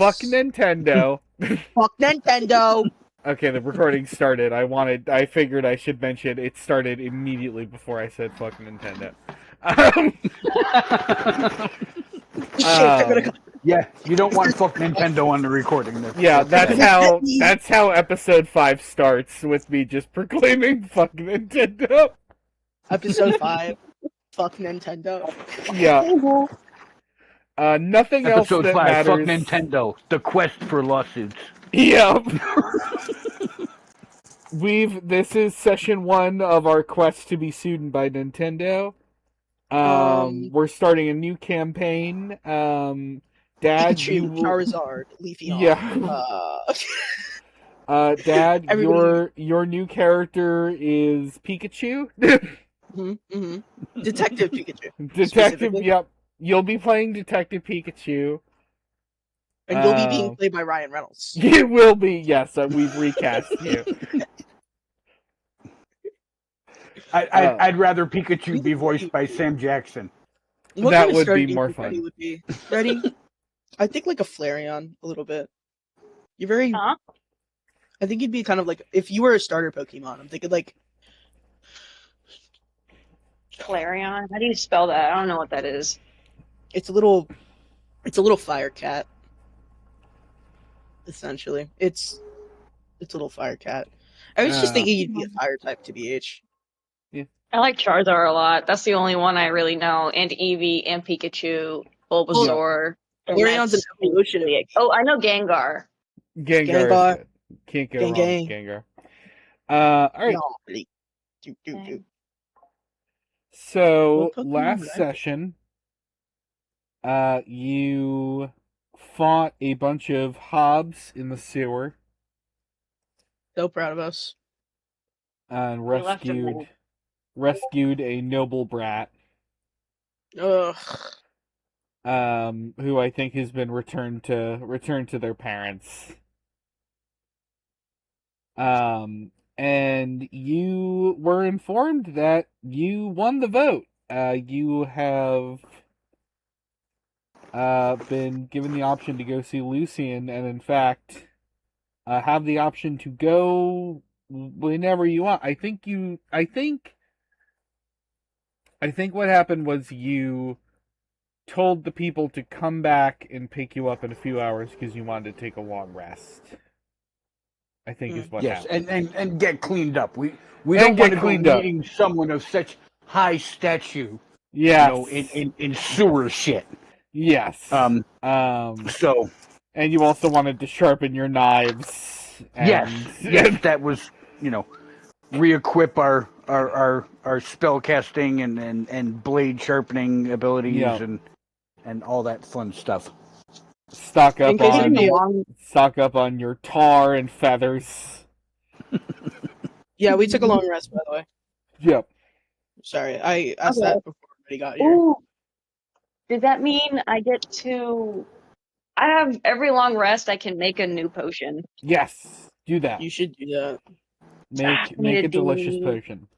Fuck Nintendo. Fuck Nintendo. Okay, the recording started. I figured I should mention it started immediately before I said fuck Nintendo. Shit, they're gonna Um, come. Yeah, you don't want fuck Nintendo on the recording. yeah, That's that's how episode 5 starts, with me just proclaiming fuck Nintendo. Episode 5. Fuck Nintendo. Yeah. Nothing else Episode that 5, matters. fuck Nintendo. The quest for lawsuits. Yep. This is session 1 of our quest to be sued by Nintendo. We're starting a new campaign. Dad, Pikachu, Charizard, Leafeon. Yeah. Dad, Everybody- your new character is Pikachu. Detective Pikachu. Detective, Specifically. yep. You'll be playing Detective Pikachu. And you'll be being played by Ryan Reynolds. You will be, yes. We've recast you. I'd rather Pikachu be voiced by Sam Jackson. What That kind of would starter be do you more think fun. Freddy would be? Freddy? I think like a Flareon, a little bit. You're very... Huh? I think you'd be kind of like... If you were a starter Pokemon, I'm thinking like... Clarion? How do you spell that? I don't know what that is. It's a little fire cat. Essentially. It's a little fire cat. I was just thinking you'd be a fire type to BH. I like Charizard a lot. That's the only one I really know. And Eevee and Pikachu, Bulbasaur. and Flareon's an that's evolution. really it. Oh, I know Gengar. Gengar. Is good. Can't go wrong with Gengar. Alright. No, So, What Pokemon last would I pick? session, you fought a bunch of hobs in the sewer So proud of us. and We left him rescued a noble brat, Ugh. who I think has been returned to their parents. And you were informed that you won the vote. You have been given the option to go see Lucian, and in fact, have the option to go whenever you want. I think what happened was you told the people to come back and pick you up in a few hours because you wanted to take a long rest. I think is what Yes, happened. and get cleaned up. We And don't get want to go cleaned up. meeting someone of such high stature, Yes. in sewer shit. Yes. So and you also wanted to sharpen your knives. yes, that was re-equip our spell casting and blade sharpening abilities Yep. and all that fun stuff. Stock In up case on anybody- your tar and feathers. Yeah, we took a long rest, by the way. Yep. Sorry, I asked Okay. that before everybody got here. Ooh. Does that mean I get to... I have every long rest I can make a new potion. Yes. Do that. You should do that. Make need a to delicious do- potion.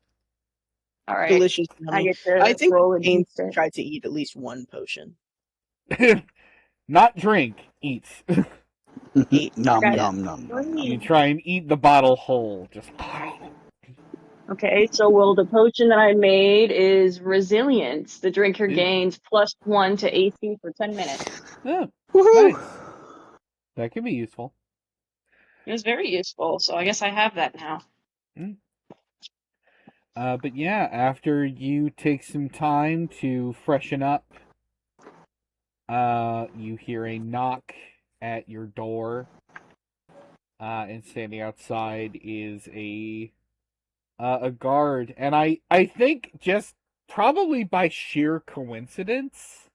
All right. Delicious. I Yummy. get to I think roll and Kane eat it. tried to eat at least one potion. Not drink. Eat. Eat. Nom Got it. nom nom nom. You try and eat the bottle whole. Just. Okay, so the potion that I made is Resilience. The drinker Ooh. gains +1 to AC for 10 minutes. Oh, Woohoo! nice. That could be useful. It was very useful, so I guess I have that now. But yeah, after you take some time to freshen up, you hear a knock at your door, and standing outside is a guard. And I think just probably by sheer coincidence,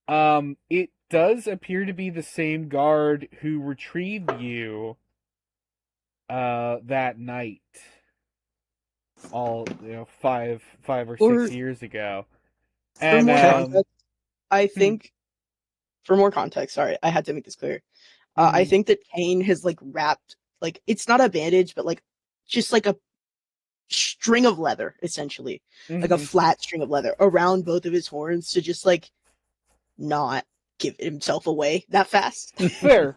it does appear to be the same guard who retrieved you that night. All 5 or 6 years ago. For And more context, I think, for more context, sorry, I had to make this clear. I think that Kane has wrapped, it's not a bandage, but just a string of leather, essentially, like a flat string of leather around both of his horns to just not give himself away that fast. Fair.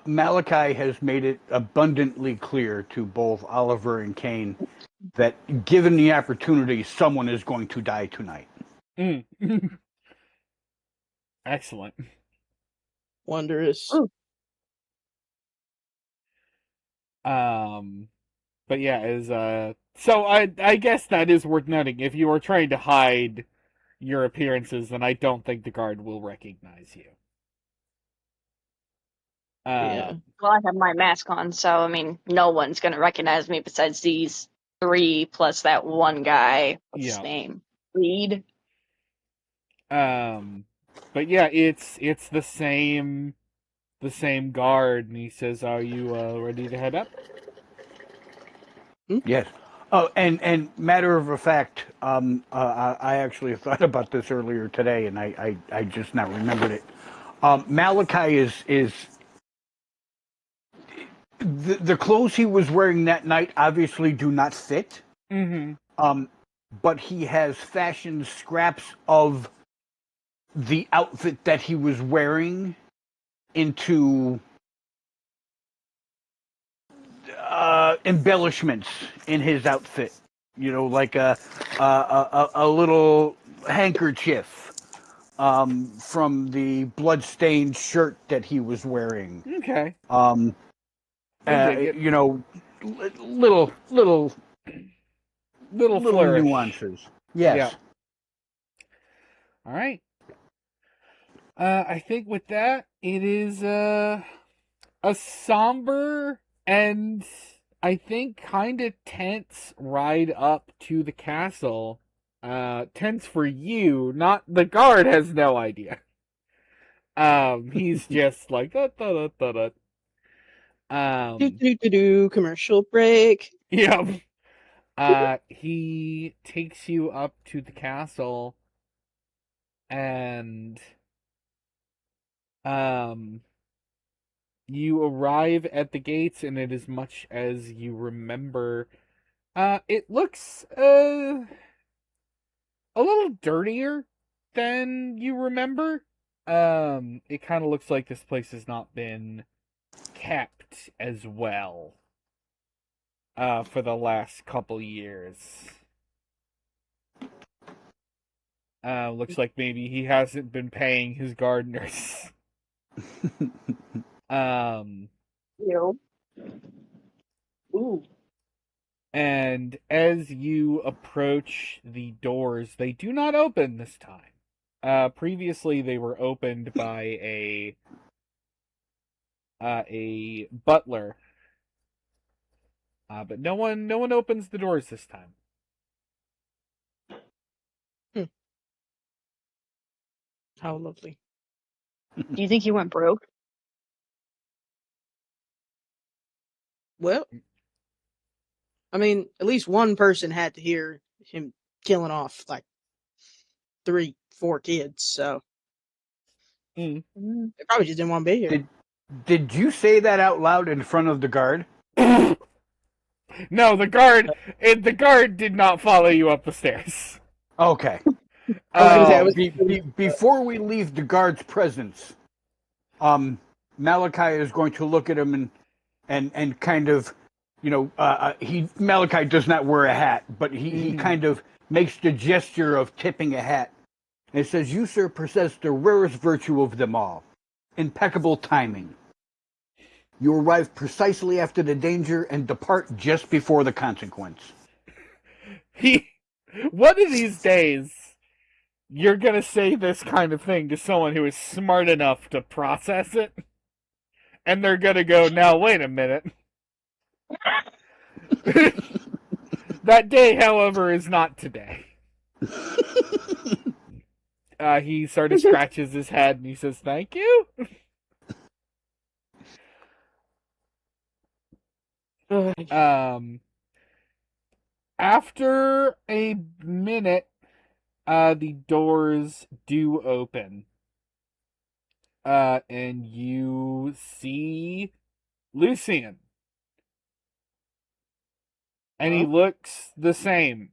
Malachi has made it abundantly clear to both Oliver and Kane that given the opportunity, someone is going to die tonight. Mm. Excellent. Wondrous. Ooh. But yeah, so I guess that is worth noting. If you are trying to hide your appearances, then I don't think the guard will recognize you. Yeah. Well, I have my mask on, so I mean, no one's gonna recognize me besides these 3 plus that one guy. What's his Yeah. name? Reed. But yeah, it's the same guard, and he says, "Are you ready to head up?" Yes. Oh, and matter of a fact, I actually thought about this earlier today, and I just not remembered it. Malachi is the clothes he was wearing that night obviously do not fit. Mm-hmm. But he has fashioned scraps of the outfit that he was wearing into embellishments in his outfit. You know, like a little handkerchief from the bloodstained shirt that he was wearing. Okay. We'll dig it. You know, little Little flourish. nuances. Yes. Yeah. All right. I think with that, it is a somber and I think kind of tense ride up to the castle. Tense for you, not the guard has no idea. He's just like da, da, da, da, da. Commercial break. Yeah. He takes you up to the castle and um you arrive at the gates, and it is much as you remember. It looks a little dirtier than you remember. It kind of looks like this place has not been kept as well for the last couple years. Looks like maybe he hasn't been paying his gardeners. um You. Ooh. And as you approach the doors, they do not open this time. Previously, they were opened by a butler, but no one opens the doors this time. How lovely. Do you think he went broke? Well, I mean, at least one person had to hear him killing off like 3, 4 kids, so Mm. they probably just didn't want to be here. Did you say that out loud in front of the guard? No, the guard did not follow you up the stairs. Okay. I was gonna say, Before we leave the guard's presence, Malachi is going to look at him and kind of, you know, Malachi does not wear a hat, but he kind of makes the gesture of tipping a hat. And it says, "You, sir, possess the rarest virtue of them all, impeccable timing. You arrive precisely after the danger and depart just before the consequence." One of these days, you're gonna say this kind of thing to someone who is smart enough to process it, and they're gonna go, "Now wait a minute." That day, however, is not today. He sort of scratches his head and he says, "Thank you." After a minute, the doors do open. And you see Lucian. And he looks the same.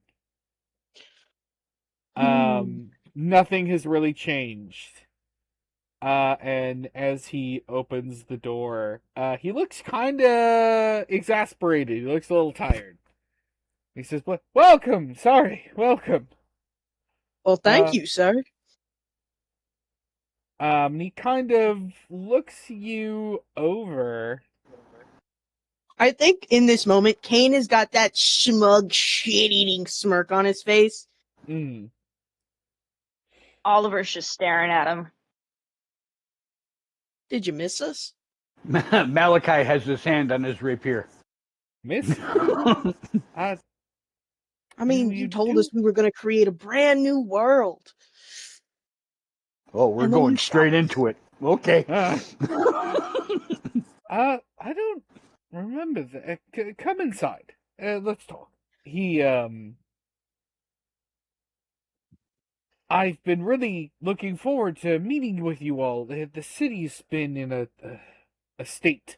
nothing has really changed. And as he opens the door, he looks kind of exasperated. He looks a little tired. He says, "Welcome. Sorry, welcome." Well, thank Uh, you, sir. he kind of looks you over. I think in this moment, Kane has got that smug, shit-eating smirk on his face. Mm. Oliver's just staring at him. Did you miss us? Malachi has his hand on his rapier. Miss you? I mean, you told do? us we were going to create a brand new world. Oh, we're And then going you straight shot us. into it. Okay. I don't remember that. Come inside. Let's talk. I've been really looking forward to meeting with you all. The city's been in a state.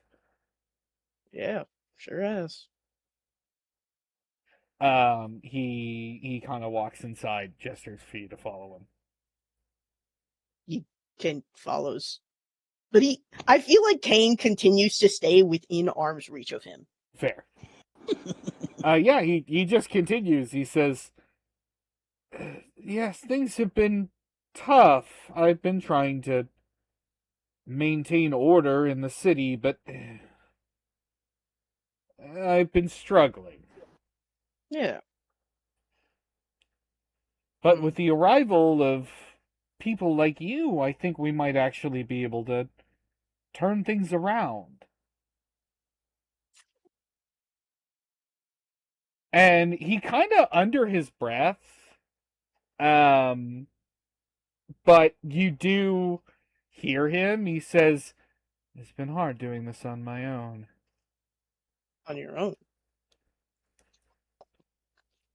Yeah, sure has. He kind of walks inside, gestures for you to follow him. Kane follows. But I feel like Kane continues to stay within arm's reach of him. Fair. Yeah, he just continues. He says, "Yes, things have been tough. I've been trying to maintain order in the city, but I've been struggling. Yeah. But with the arrival of people like you, I think we might actually be able to turn things around." And he kind of under his breath, um, but you do hear him. He says, "It's been hard doing this on my own." On your own.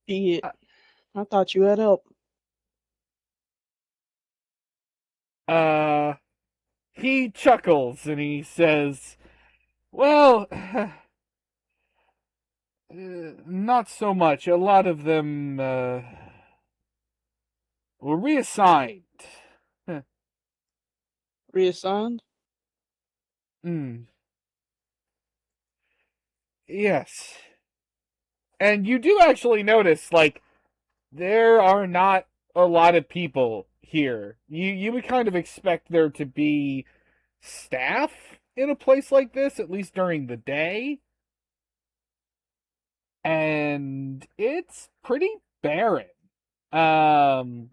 I thought you had help. Uh, he chuckles and he says, "Well, not so much. A lot of them were reassigned." Reassigned? Hmm. Yes. And you do actually notice, like, there are not a lot of people here. You would kind of expect there to be staff in a place like this, at least during the day. And it's pretty barren. Um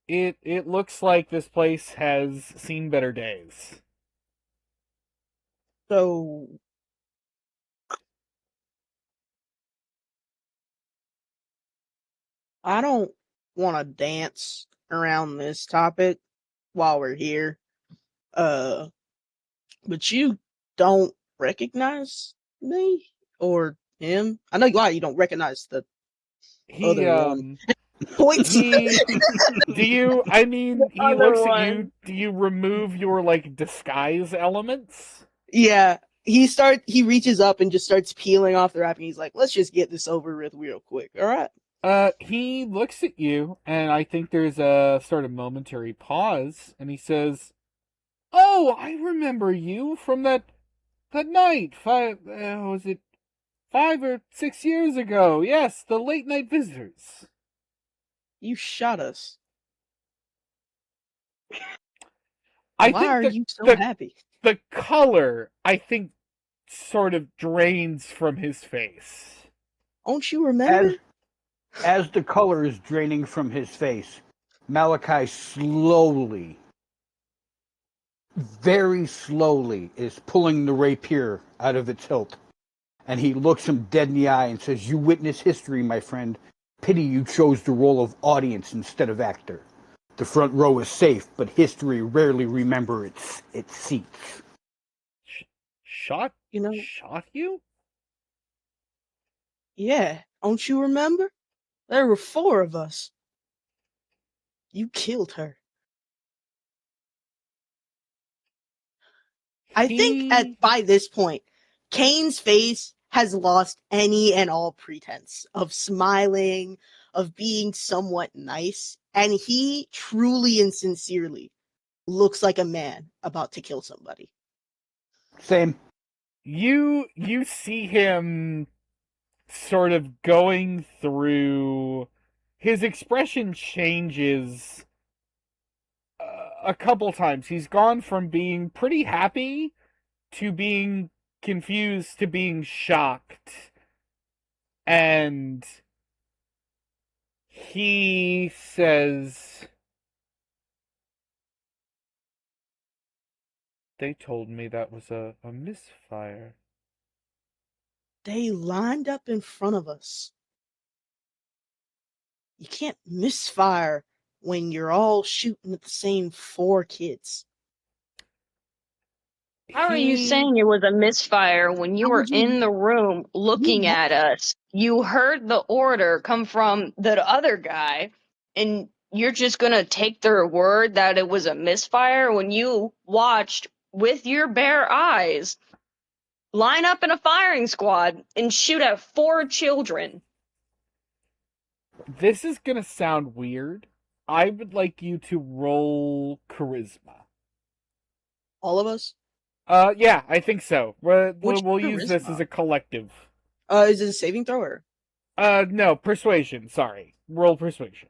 it looks like this place has seen better days. So I don't want to dance around this topic while we're here. Uh, but you don't recognize me or him? I know why you don't recognize the He other one. Points. he do you I mean he Other looks at you, one. do you remove your like disguise elements? Yeah. He reaches up and just starts peeling off the wrapping. He's like, let's just get this over with real quick. All right. He looks at you, and I think there's a sort of momentary pause, and he says, "Oh, I remember you from that night. Was it 5 or 6 years ago? Yes, the late night visitors." You shot us. I Why think are you so the happy? the color, I think, sort of drains from his face. Don't you remember? As the color is draining from his face, Malachi slowly, very slowly, is pulling the rapier out of its hilt. And he looks him dead in the eye and says, "You witness history, my friend. Pity you chose the role of audience instead of actor. The front row is safe, but history rarely remember its seats." Shot? You know, Shot you? yeah. Don't you remember? There were 4 of us. You killed her. I think He by this point, Kane's face has lost any and all pretense of smiling, of being somewhat nice, and he truly and sincerely looks like a man about to kill somebody. Same. You see him sort of going through. His expression changes a couple times. He's gone from being pretty happy to being confused to being shocked. And he says, "They told me that was a misfire." They lined up in front of us. You can't misfire when you're all shooting at the same 4 kids. How are you saying it was a misfire when you were in the room looking at us? You heard the order come from the other guy, and you're just gonna take their word that it was a misfire when you watched with your bare eyes line up in a firing squad and shoot at 4 children? This is gonna sound weird. I would like you to roll charisma. All of us? Yeah, I think so. Which We'll use this charisma? as a collective. Is it a saving throw or? No, persuasion. Sorry, roll persuasion.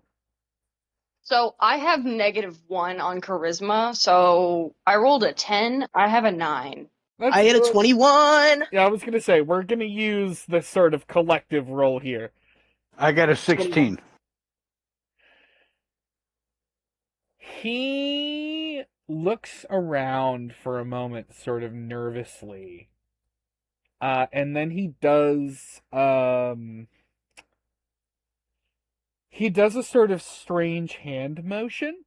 So I have -1 on charisma, so I rolled a 10. I have a 9. I hit a 21. Yeah, I was gonna say we're gonna use the sort of collective roll here. I got a 16. He looks around for a moment, sort of nervously, and then he does a sort of strange hand motion,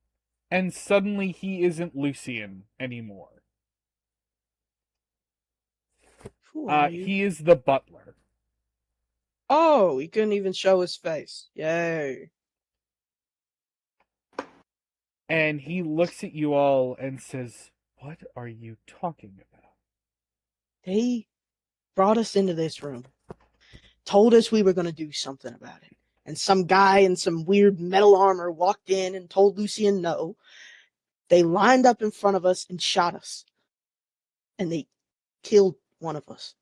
and suddenly he isn't Lucian anymore. Who are you? He is the butler. Oh, he couldn't even show his face. Yay. And he looks at you all and says, "What are you talking about?" They brought us into this room, told us we were going to do something about it. And some guy in some weird metal armor walked in and told Lucian no. They lined up in front of us and shot us. And they killed one of us.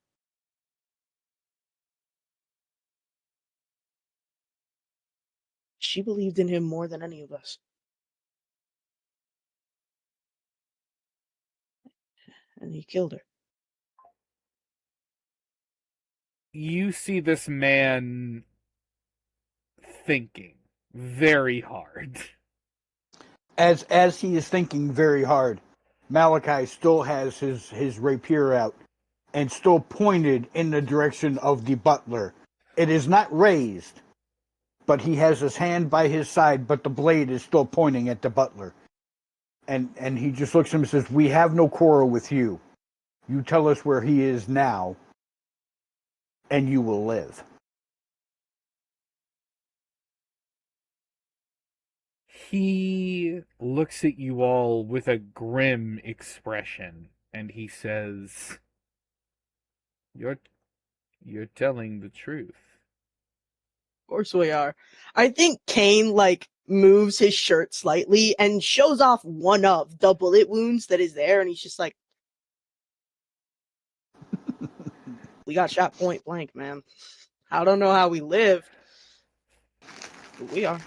She believed in him more than any of us. And he killed her. You see this man thinking very hard. As he is thinking very hard, Malachi still has his rapier out and still pointed in the direction of the butler. It is not raised, but he has his hand by his side, but the blade is still pointing at the butler. And he just looks at him and says, "We have no quarrel with you. You tell us where he is now, and you will live." He looks at you all with a grim expression, and he says, You're telling the truth." Of course we are. I think Kane, moves his shirt slightly and shows off one of the bullet wounds that is there. And he's just like, we got shot point blank, man. I don't know how we lived, but we are.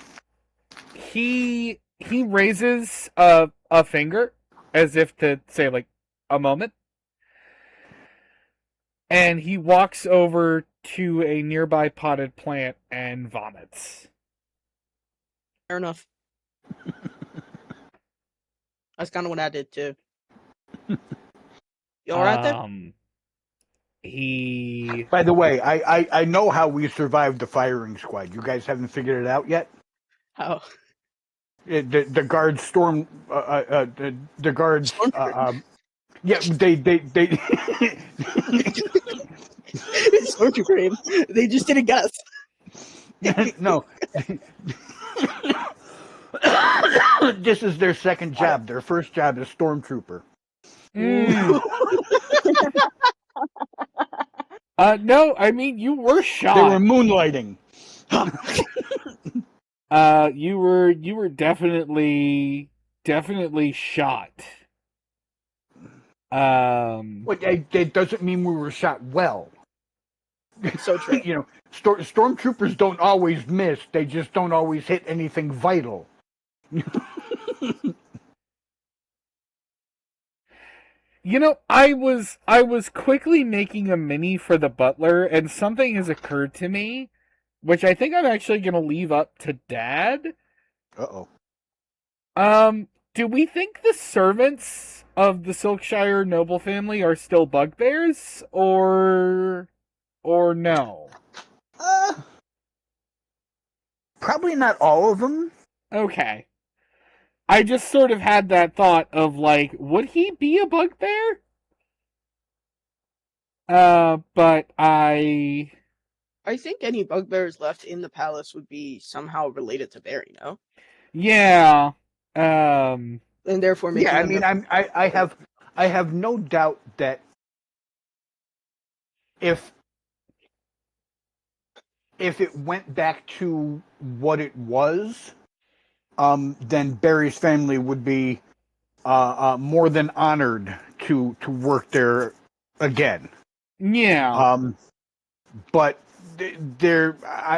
He raises a finger as if to say, like, a moment. And he walks over to a nearby potted plant and vomits. Fair enough. That's kind of what I did too. You alright there? He. By the way, I know how we survived the firing squad. You guys haven't figured it out yet? How? The guards storm. The guards. Yeah, they. Stormtrooper aim. They just didn't get us. No. This is their second job. Their first job is stormtrooper. No, I mean you were They were shot. moonlighting. You were definitely shot. But it doesn't mean we were shot well. So true. You know, stormtroopers don't always miss. They just don't always hit anything vital. You know, I was quickly making a mini for the butler, and something has occurred to me, which I think I'm actually gonna leave up to Dad. Uh-oh. Do we think the servants of the Silkshire noble family are still bugbears, or no? Uh, Probably not all of them. Okay. I just sort of had that thought of like, would he be a bugbear? But I think any bugbears left in the palace would be somehow related to Barry, no? yeah, And therefore making Yeah, I them mean, I have no doubt that if it went back to what it was, then Barry's family would be more than honored to work there again. yeah, But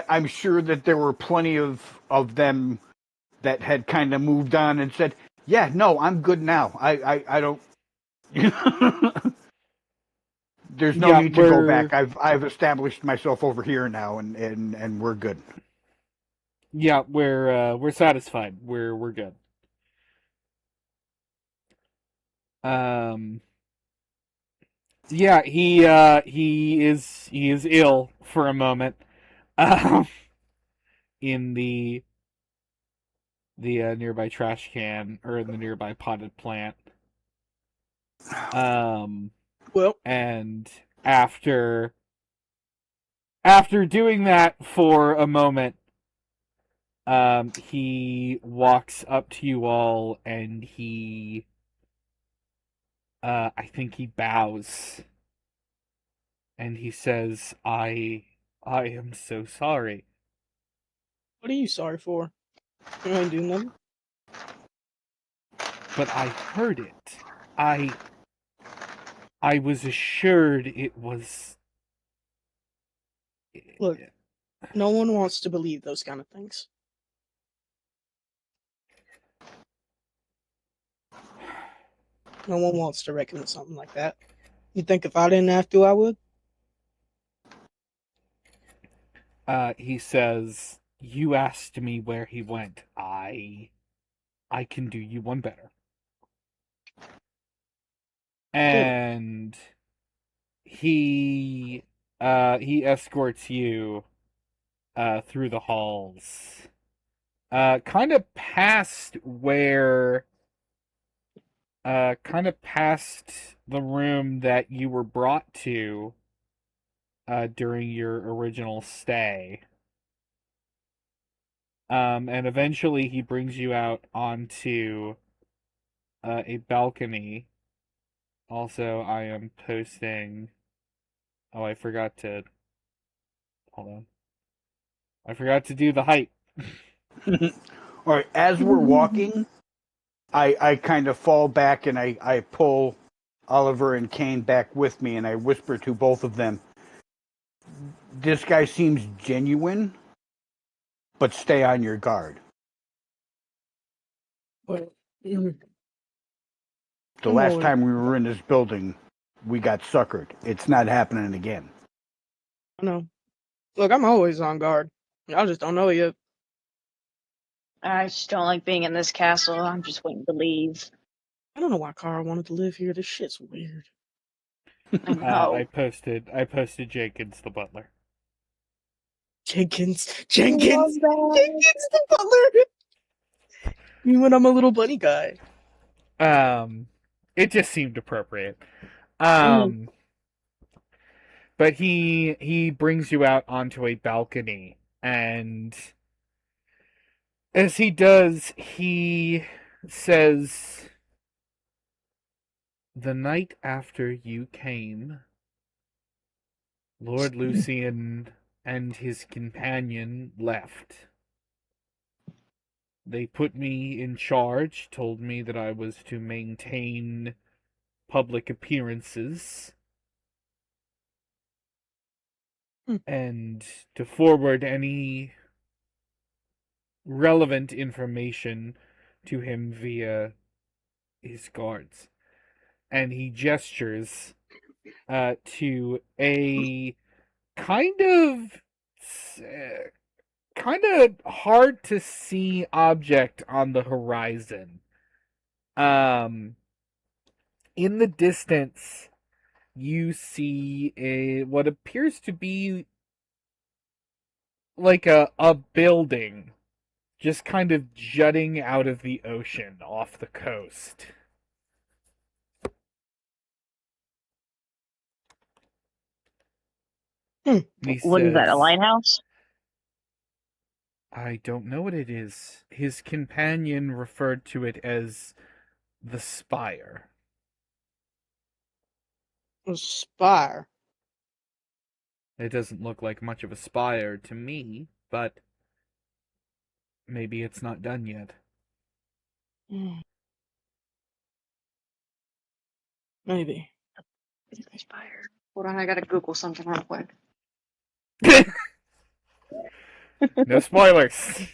I'm sure that there were plenty of them that had kind of moved on and said, "Yeah, no, I'm good now. I don't." There's no yeah. need to go back. I've established myself over here now, and we're good. We're satisfied. We're good. Um, yeah, he is ill for a moment. Um, in the nearby trash can or in the nearby potted plant. Um, Well, and after doing that for a moment, he walks up to you all and I think he bows and he says, I am so sorry. what are you sorry for? You ain't do nothing. But I heard it. I was assured it was. Look, no one wants to believe those kind of things. No one wants to reckon with something like that. You think if I didn't have to, I would? He says, "You asked me where he went. I can do you one better." Good. And he he escorts you through the halls, kind of past where kind of past the room that you were brought to during your original stay. And eventually he brings you out onto a balcony. Also, I am posting. Oh, I forgot to. Hold on. I forgot to do the height. All right, as we're walking, I kind of fall back and I pull Oliver and Kane back with me, and I whisper to both of them, "This guy seems genuine, but stay on your guard." But The I'm last always, time we were in this building, we got suckered. It's not happening again. I know. Look, I'm always on guard. I just don't know yet. I just don't like being in this castle. I'm just waiting to leave. I don't know why Carl wanted to live here. This shit's weird. I know. I posted Jenkins the butler. Jenkins, I love that. Jenkins the butler. Me when I'm a little bunny guy. It just seemed appropriate. Mm-hmm. But he brings you out onto a balcony, and as he does, he says, "The night after you came, Lord Lucian and his companion left. They put me in charge, told me that I was to maintain public appearances and to forward any relevant information to him via his guards. And he gestures to a kind of hard to see object on the horizon. In the distance, you see what appears to be like a building just kind of jutting out of the ocean off the coast. Hmm. And he What is that? A says, lighthouse? I don't know what it is. His companion referred to it as the spire. A spire. It doesn't look like much of a spire to me, but maybe it's not done yet. Maybe. Spire. Hold on, I gotta Google something real quick. No spoilers.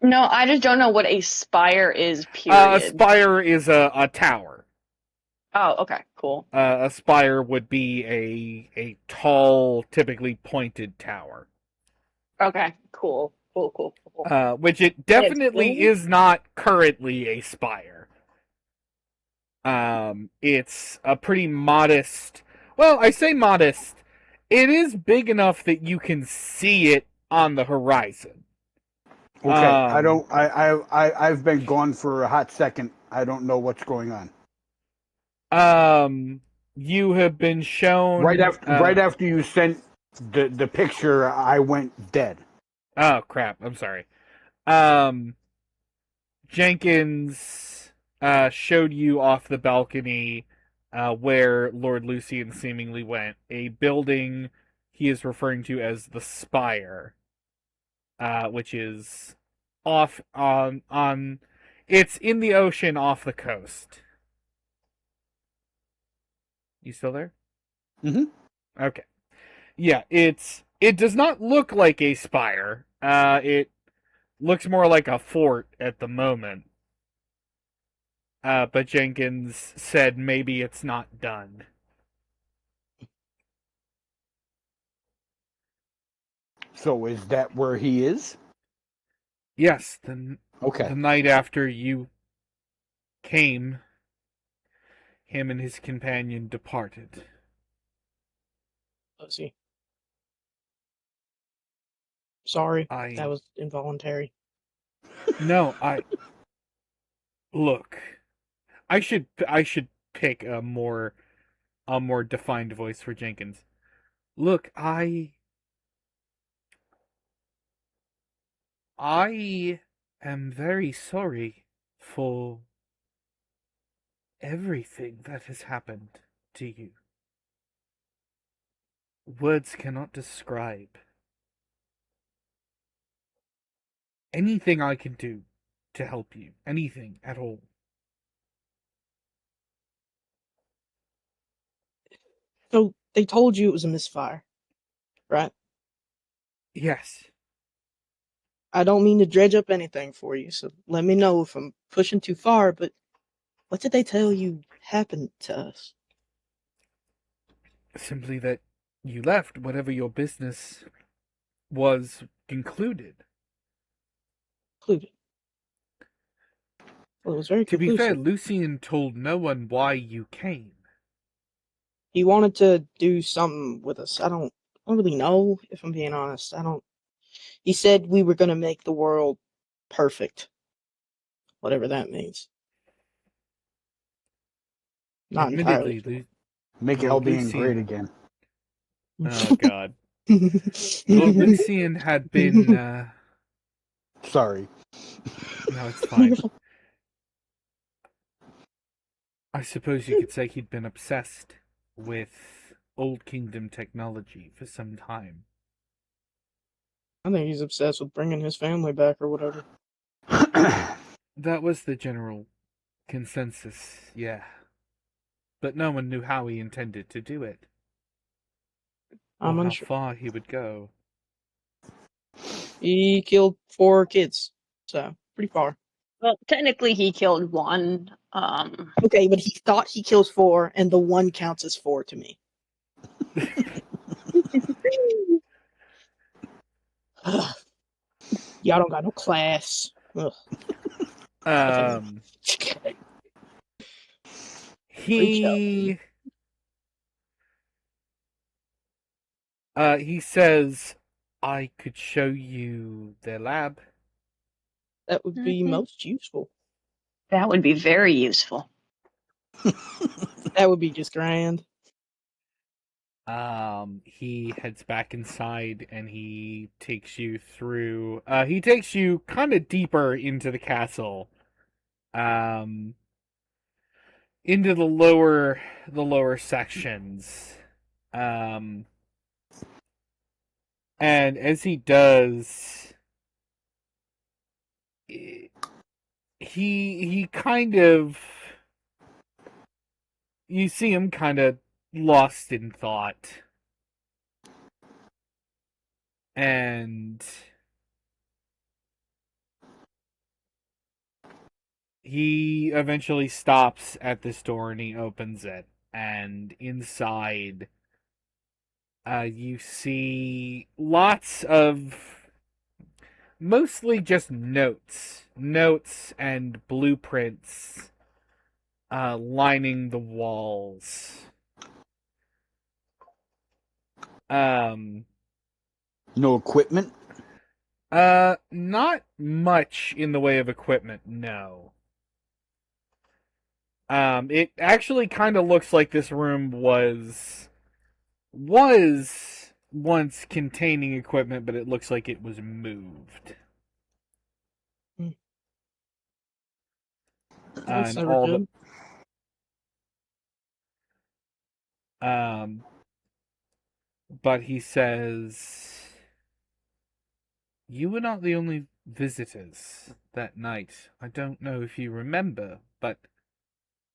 No, I just don't know what a spire is, A period. spire is a tower. Oh, okay, cool. A spire would be a tall, typically pointed tower. Okay, cool. Cool. Which it definitely is not currently a spire. It's a pretty modest. Well, I say modest. It is big enough that you can see it on the horizon. Okay, I don't. I've been gone for a hot second. I don't know what's going on. You have been shown Right after you sent the picture, I went dead. Oh crap! I'm sorry. Jenkins showed you off the balcony where Lord Lucian seemingly went. A building he is referring to as the Spire, which is off on. It's in the ocean off the coast. You still there? Mm-hmm. Okay. Yeah, it does not look like a spire. It looks more like a fort at the moment. But Jenkins said maybe it's not done. So is that where he is? Yes, the Okay. night after you came, him and his companion departed. Let's see. Sorry, I that was involuntary. No, I look. I should pick a more defined voice for Jenkins. Look, I am very sorry for everything that has happened to you. Words cannot describe. Anything I can do to help you, anything at all. So they told you it was a misfire, right? Yes. I don't mean to dredge up anything for you, so let me know if I'm pushing too far, but what did they tell you happened to us? Simply that you left whatever your business was concluded. Concluded. Well, it was very To be fair, conclusive. Lucian told no one why you came. He wanted to do something with us. I don't really know, if I'm being honest. I don't. He said we were gonna make the world perfect, whatever that means. Not entirely Admittedly, sure. Make Lord Albion great Lucian. again. Oh God. Lord Lucian had been. Sorry. No, it's fine. I suppose you could say he'd been obsessed with Old Kingdom technology for some time. I think he's obsessed with bringing his family back or whatever. That was the general consensus, yeah. But no one knew how he intended to do it, I'm or how unsure. far he would go. He killed 4 kids, so pretty far. Well, technically, he killed one. Okay, but he thought he kills 4, and the 1 counts as 4 to me. Y'all don't got no class. Ugh. He he says, I could show you their lab. That would be most useful. That would be very useful. That would be just grand. He heads back inside and he takes you through he takes you kind of deeper into the castle. Into the lower sections. And as he does, he kind of, you see him kind of lost in thought. And he eventually stops at this door and he opens it. And inside, you see lots of mostly just notes and blueprints lining the walls. No equipment? Not much in the way of equipment, no. It actually kind of looks like this room was once containing equipment, but it looks like it was moved. That's And never all good. but he says, you were not the only visitors that night. I don't know if you remember, but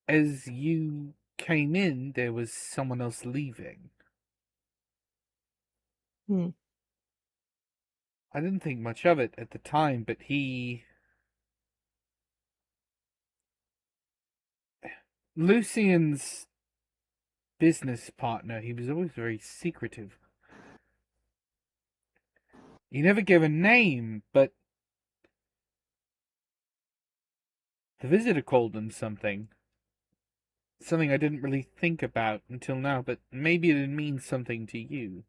as you came in, there was someone else leaving. I didn't think much of it at the time, but Lucian's business partner, he was always very secretive. He never gave a name, but the visitor called him something. Something I didn't really think about until now, but maybe it means something to you.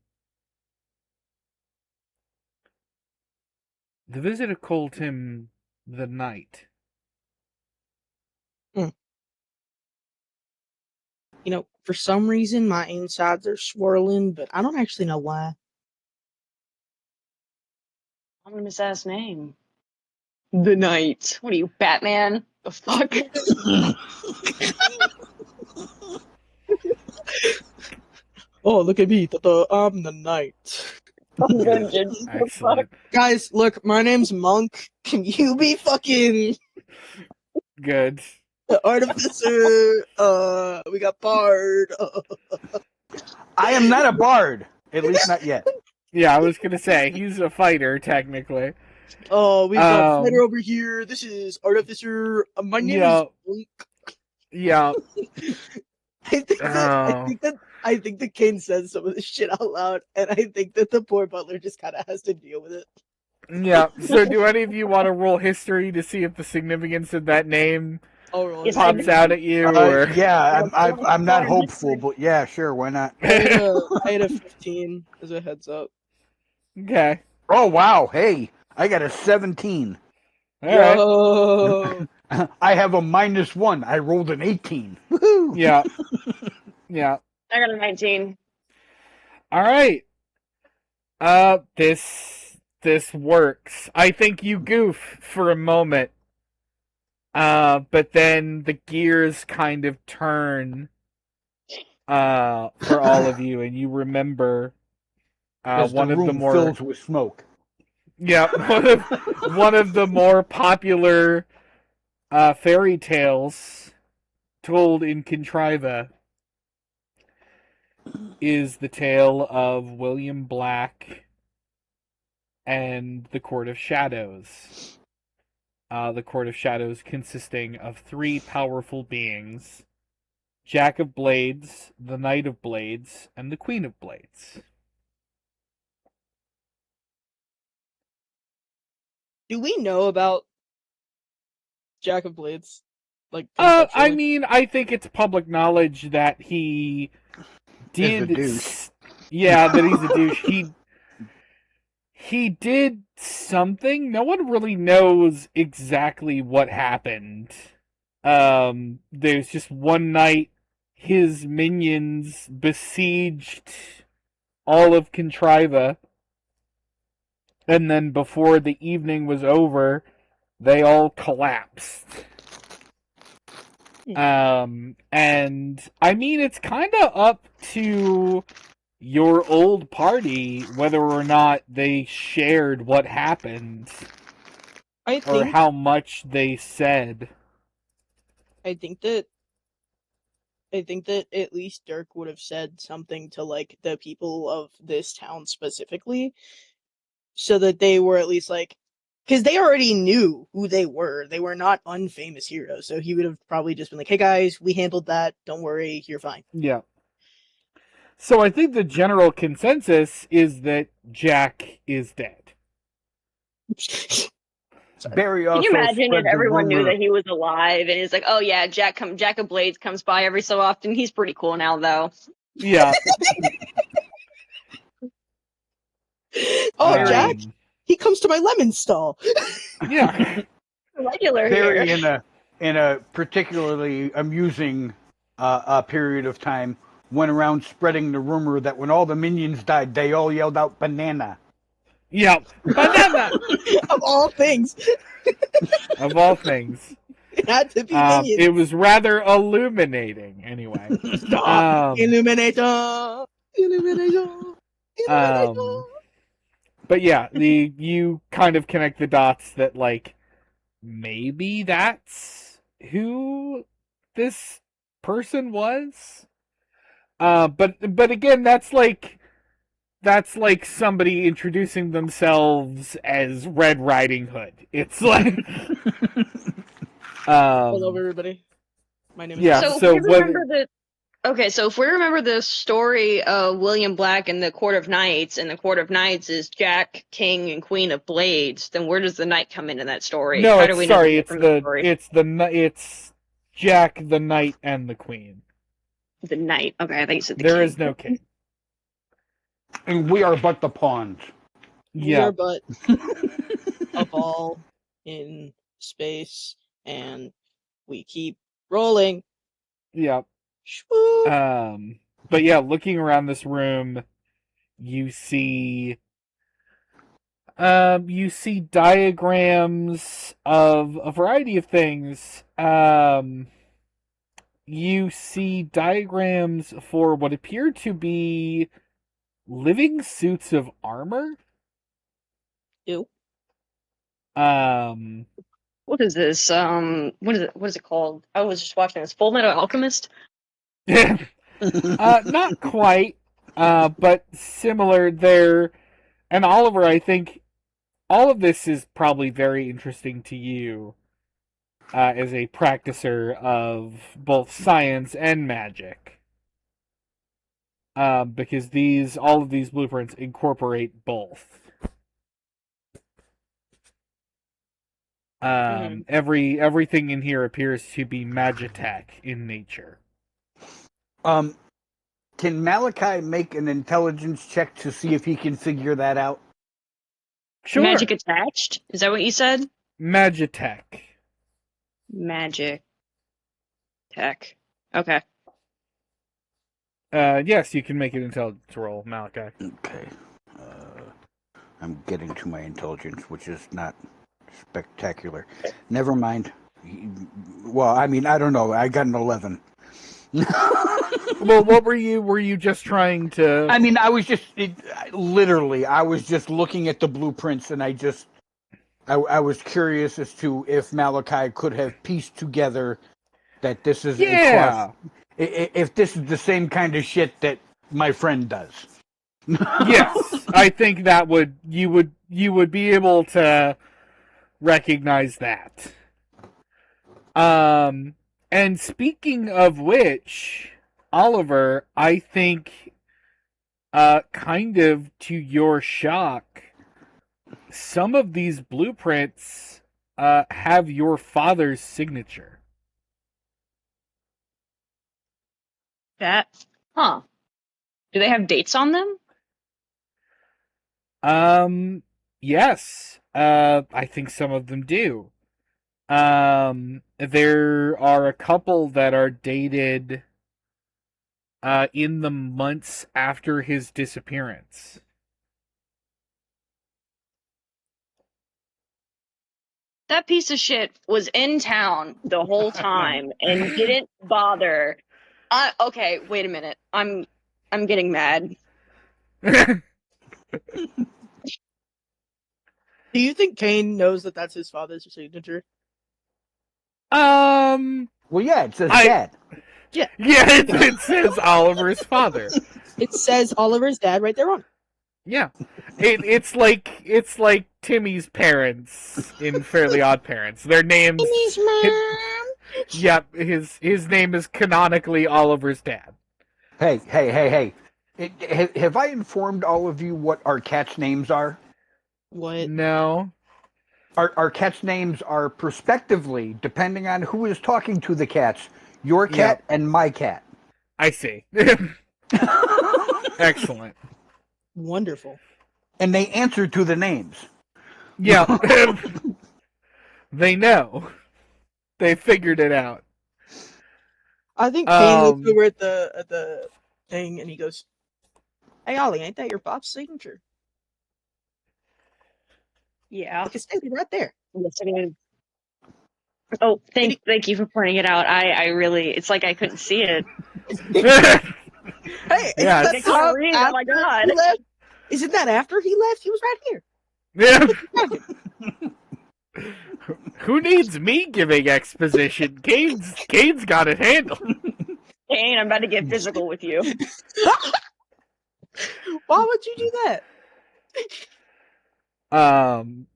The visitor called him the Knight. You know, for some reason, my insides are swirling, but I don't actually know why. Ominous ass name. The Knight. What are you, Batman? The fuck? Oh, look at me. I'm the knight. Dungeon. Excellent. Guys, look, my name's Monk. Can you be fucking Good. artificer? We got Bard. I am not a bard. At least not yet. Yeah, I was gonna say, he's a fighter, technically. Oh, we've got fighter over here. This is artificer. My name is Monk. Yeah. I think that Kane says some of this shit out loud, and I think that the poor butler just kind of has to deal with it. Yeah. So, do any of you want to roll history to see if the significance of that name Yes, pops out at you? Or Yeah, I'm not hopeful, but yeah, sure, why not? I had a 15 as a heads up. Okay. Oh wow, hey, I got a 17. Yo. I have a -1. I rolled an 18. Woohoo! Yeah. Yeah. I got a 19. All right. This works. I think you goof for a moment. But then the gears kind of turn. for all of you, and you remember As the one of the room more fills with smoke. one of the more popular fairy tales told in Contriva is the tale of William Black and the Court of Shadows. The Court of Shadows consisting of three powerful beings: Jack of Blades, the Knight of Blades, and the Queen of Blades. Do we know about Jack of Blades? Like I conceptually? mean, I think it's public knowledge that he Is a did. douche. Yeah, that he's a douche. He did something. No one really knows exactly what happened. There's just one night his minions besieged all of Contriva, and then before the evening was over, they all collapsed. And I mean, it's kind of up to your old party whether or not they shared what happened I or think how much they said. I think that at least Dirk would have said something to like the people of this town specifically, so that they were at least like, because they already knew who they were. They were not unfamous heroes, so he would have probably just been like, "Hey guys, we handled that. Don't worry, you're fine." Yeah. So I think the general consensus is that Jack is dead. Barry Can you also imagine if spread the everyone knew rumor. that he was alive and it's like, oh yeah, Jack of Blades comes by every so often. He's pretty cool now though. Yeah. Oh, Jack, Um, he comes to my lemon stall. yeah. Regular Barry, here. in a particularly amusing period of time, went around spreading the rumor that when all the minions died, they all yelled out "banana." Yeah. Banana! Of all things, Of all things. it had to be minions. It was rather illuminating, anyway. Stop. Illuminator. Illuminator. Illuminator. But yeah, you kind of connect the dots that like maybe that's who this person was. But again, that's like somebody introducing themselves as Red Riding Hood. It's like Hello, everybody. My name is. yeah. So if So we remember whether so if we remember the story of William Black and the Court of Knights, and the Court of Knights is Jack, King, and Queen of Blades, then where does the knight come in that story? no, How do it's we know sorry, the it's from the story? it's Jack, the Knight, and the Queen. The knight. Okay, I think you said the There king. is no king. And we are but the pawns. We Yeah. are but a ball in space, and we keep rolling. Yeah. Swoop. But yeah, looking around this room, you see diagrams of a variety of things. You see diagrams for what appear to be living suits of armor. Ew. What is this? What is it? What is it called? I was just watching this. Full Metal Alchemist. Not quite, but similar there. And Oliver, I think all of this is probably very interesting to you as a practicer of both science and magic. Because all of these blueprints incorporate both. Everything in here appears to be magitech in nature. Can Malachi make an intelligence check to see if he can figure that out? Sure. Magic attached. Is that what you said? Magitech. Magic. Tech. Okay. Yes, you can make an intelligence roll, Malachi. Okay. I'm getting to my intelligence, which is not spectacular. Never mind. Well, I mean, I don't know. I got an 11. Well, what were you? Were you just trying to? I mean, I was just literally, I was just looking at the blueprints, and I was curious as to if Malachi could have pieced together that this is a cross. Yeah. If this is the same kind of shit that my friend does. Yes, I think that you would be able to recognize that. And speaking of which, Oliver, I think, kind of to your shock, some of these blueprints, have your father's signature. That, huh? Do they have dates on them? Yes, I think some of them do. There are a couple that are dated in the months after his disappearance. That piece of shit was in town the whole time and didn't bother. Okay, wait a minute. I'm getting mad. Do you think Kane knows that that's his father's signature? Well, yeah, it says dad. Yeah, it says Oliver's father. It says Oliver's dad right there on it. Yeah, it's like Timmy's parents in Fairly Odd Parents. Their names. Timmy's mom. Yep, his name is canonically Oliver's dad. Hey. Have I informed all of you what our cats' names are? What? No. Our cats' names are prospectively, depending on who is talking to the cats, your cat and my cat. I see. Excellent. Wonderful. And they answer to the names. Yeah. They know. They figured it out. I think Kane looks over at the thing and he goes, "Hey Ollie, ain't that your pop's signature? Yeah. Look, it's stated right there." Yes, it is. Oh, thank you for pointing it out. I really, it's like I couldn't see it. Hey, Yeah, isn't I can't read. Oh my god! he left? Isn't that after he left? He was right here. Yeah. Who needs me giving exposition? Kane's got it handled. Kane, I'm about to get physical with you. Why would you do that?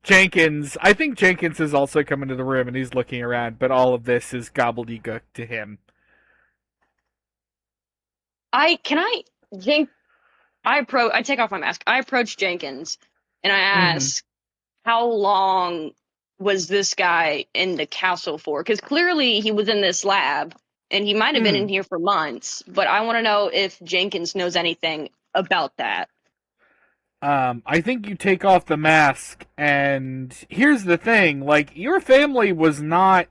Jenkins, I think Jenkins is also coming to the room and he's looking around, but all of this is gobbledygook to him. I take off my mask. I approach Jenkins and I ask, how long was this guy in the castle for? Because clearly he was in this lab and he might have been in here for months, but I want to know if Jenkins knows anything about that. I think you take off the mask, and here's the thing, like, your family was not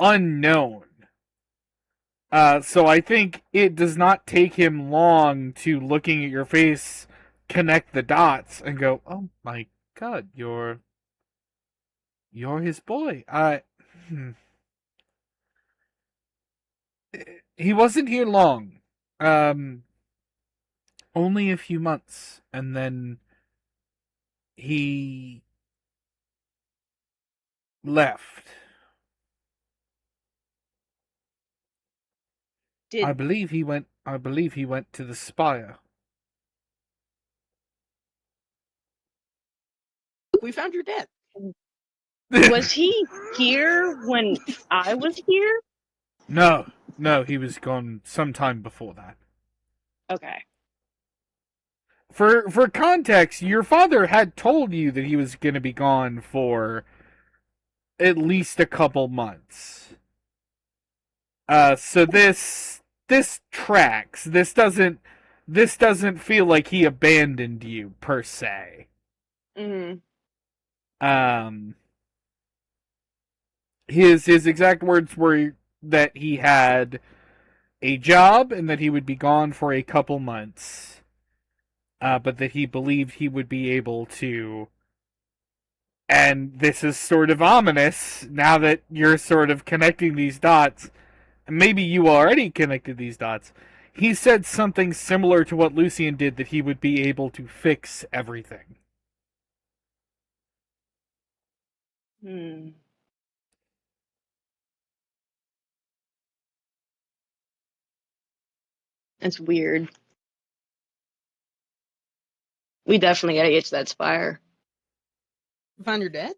unknown. So I think it does not take him long to, looking at your face, connect the dots and go, "Oh my god, you're his boy." He wasn't here long. Only a few months, and then he left. I believe he went to the Spire. We found your dad. Was he here when I was here? No, he was gone some time before that. Okay. For context, your father had told you that he was going to be gone for at least a couple months. So this tracks. This doesn't feel like he abandoned you per se. His exact words were that he had a job and that he would be gone for a couple months. But that he believed he would be able to, and this is sort of ominous now that you're sort of connecting these dots, and maybe you already connected these dots. he said something similar to what Lucian did, that he would be able to fix everything. That's weird. We definitely gotta get to that spire. Find your dad?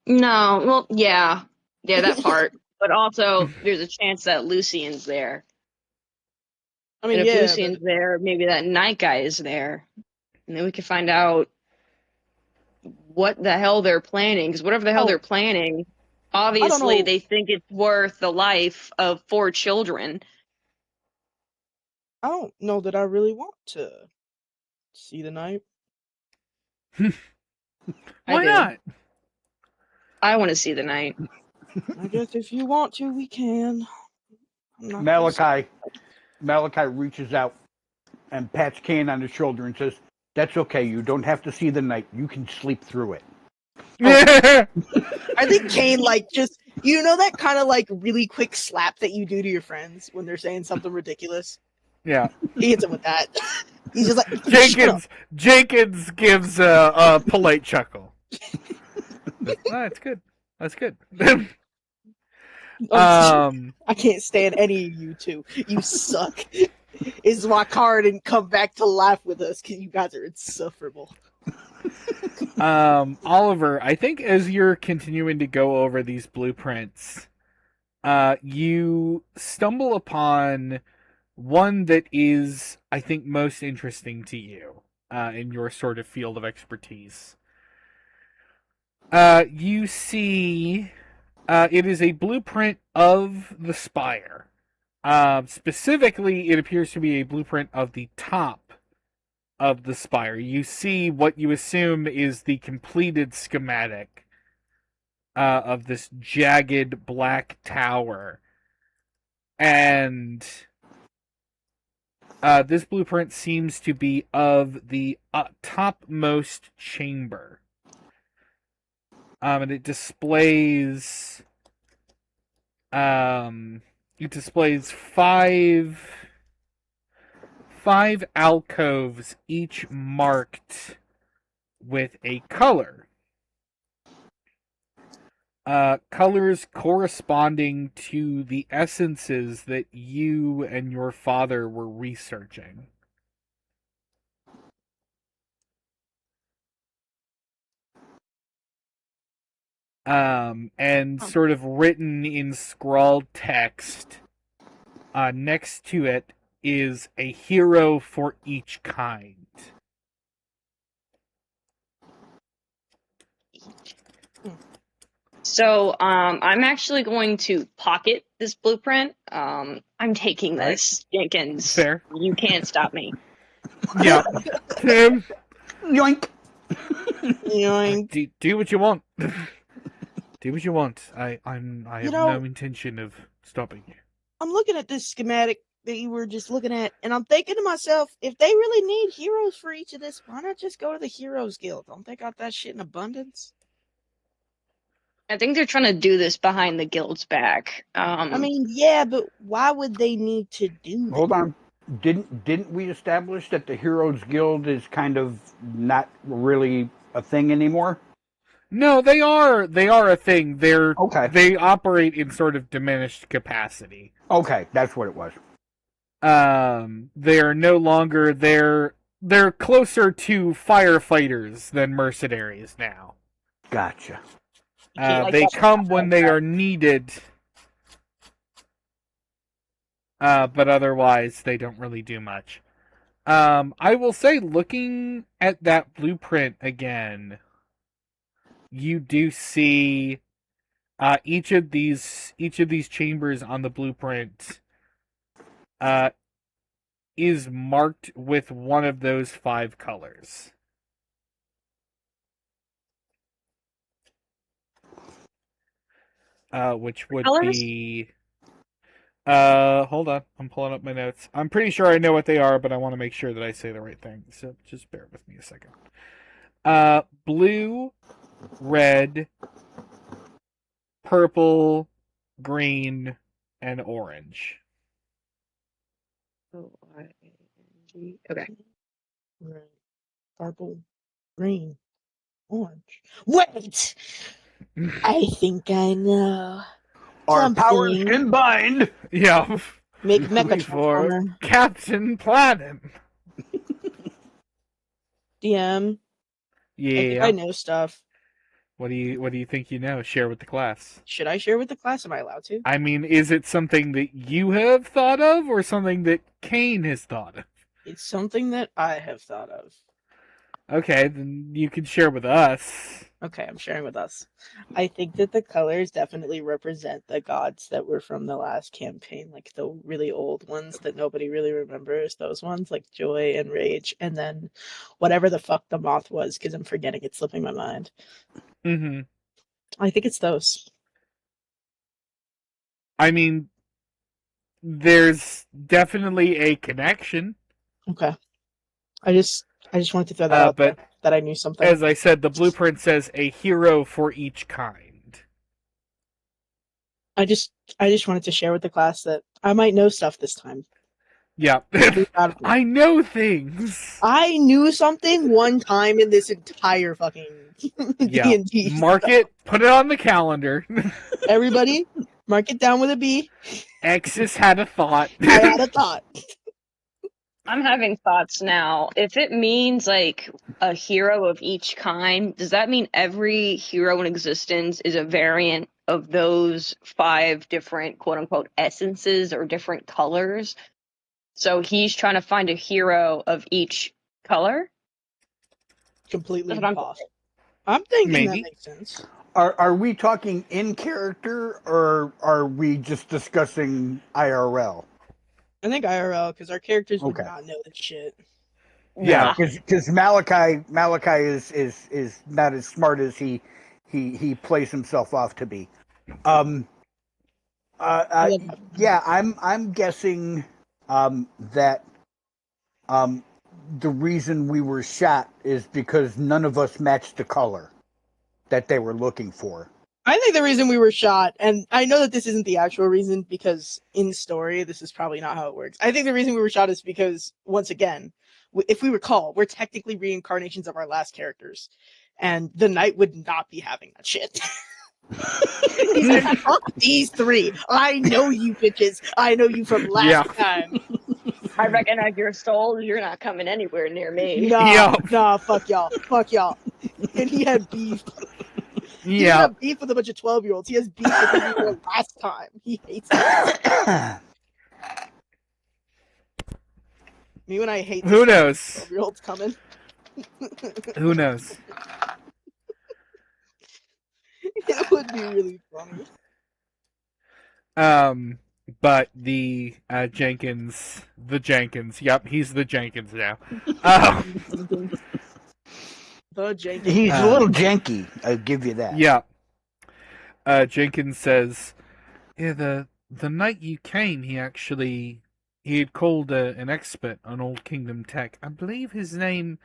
No, well, yeah, that part. But also, there's a chance that Lucian's there. I mean, And if yeah, Lucian's there, maybe that night guy is there, and then we can find out what the hell they're planning. Because whatever the hell they're planning, obviously know. they think it's worth the life of 4 children. I don't know that I really want to see the night. Why not? I want to see the night. I guess if you want to, we can. Malachi reaches out and pats Kane on the shoulder and says, "That's okay. You don't have to see the night. You can sleep through it." I think Kane, like, just, you know, that kind of like really quick slap that you do to your friends when they're saying something ridiculous. Yeah. He hits him with that. He's just like, Jenkins gives a polite chuckle. That's good. That's good. I can't stand any of you two. You suck. Is why Kara didn't come back to laugh with us, because you guys are insufferable. Oliver, I think as you're continuing to go over these blueprints, you stumble upon one that is, I think, most interesting to you in your sort of field of expertise. You see, it is a blueprint of the spire. Specifically, it appears to be a blueprint of the top of the spire. You see what you assume is the completed schematic of this jagged black tower. And this blueprint seems to be of the topmost chamber. And it displays five alcoves, each marked with a color. Colors corresponding to the essences that you and your father were researching. And sort of written in scrawled text, next to it is a hero for each kind. So, I'm actually going to pocket this blueprint. I'm taking this, Jenkins. Fair. You can't stop me. Yeah. Tim. Yoink. Yoink. Do what you want. Do what you want. I have no intention of stopping you. I'm looking at this schematic that you were just looking at, and I'm thinking to myself, if they really need heroes for each of this, why not just go to the Heroes Guild? Don't they got that shit in abundance? I think they're trying to do this behind the guild's back. I mean, yeah, but why would they need to do that? Hold on. Didn't we establish that the Heroes Guild is kind of not really a thing anymore? No, they are a thing. They operate in sort of diminished capacity. Okay, that's what it was. They're no longer they're closer to firefighters than mercenaries now. Gotcha. They come when they are needed, but otherwise they don't really do much. I will say, looking at that blueprint again, you do see each of these chambers on the blueprint is marked with one of those 5 colors. Which would be... hold on. I'm pulling up my notes. I'm pretty sure I know what they are, but I want to make sure that I say the right thing. So just bear with me a second. Blue, red, purple, green, and orange. O-I-N-G. Okay. Red, purple, green, orange. Wait! I think I know. Our powers Something. combined. Yeah. Make Mecha For Transformer. Captain Planet. DM. I think I Yeah. know stuff. What do you think you know? Share with the class. Should I share with the class? Am I allowed to? I mean, is it something that you have thought of or something that Kane has thought of? It's something that I have thought of. Okay, then you can share with us. Okay, I'm sharing with us. I think that the colors definitely represent the gods that were from the last campaign, like the really old ones that nobody really remembers. Those ones, like Joy and Rage, and then whatever the fuck the moth was, because I'm forgetting, it's slipping my mind. Mm-hmm. I think it's those. I mean, there's definitely a connection. Okay. I just wanted to throw that out but there, that I knew something. as I said, the blueprint says a hero for each kind. I just wanted to share with the class that I might know stuff this time. Yeah. Be proud of me. I know things. I knew something one time in this entire fucking Yeah. D&D. Mark it, put it on the calendar. Everybody, mark it down with a B. Exis had a thought. I had a thought. I'm having thoughts now. If it means like a hero of each kind, does that mean every hero in existence is a variant of those 5 different quote unquote essences or different colors? So he's trying to find a hero of each color? Completely That's what I'm off. I'm thinking Maybe. that makes sense. Are we talking in character or are we just discussing IRL? I think IRL, because our characters would Okay. not know this shit. Yeah. Because Malachi is not as smart as he plays himself off to be. I'm guessing that the reason we were shot is because none of us matched the color that they were looking for. I think the reason we were shot, and I know that this isn't the actual reason, because in story, this is probably not how it works. I think the reason we were shot is because, once again, if we recall, we're technically reincarnations of our last characters, and the knight would not be having that shit. He said, fuck these 3. I know you bitches. I know you from last time. I recognize your soul. You're not coming anywhere near me. Nah, fuck y'all. Fuck y'all. And he had beef. He doesn't have beef with a bunch of 12-year-olds. He has beef with the people last time. He hates them. Me when I hate Who knows? 12-year-olds coming. Who knows? It would be really funny. But the Jenkins, yep, he's the Jenkins now. The Jenkins. He's a little janky, I'll give you that. Yeah. Jenkins says, yeah, the night you came, he had called an expert on Old Kingdom tech. I believe his name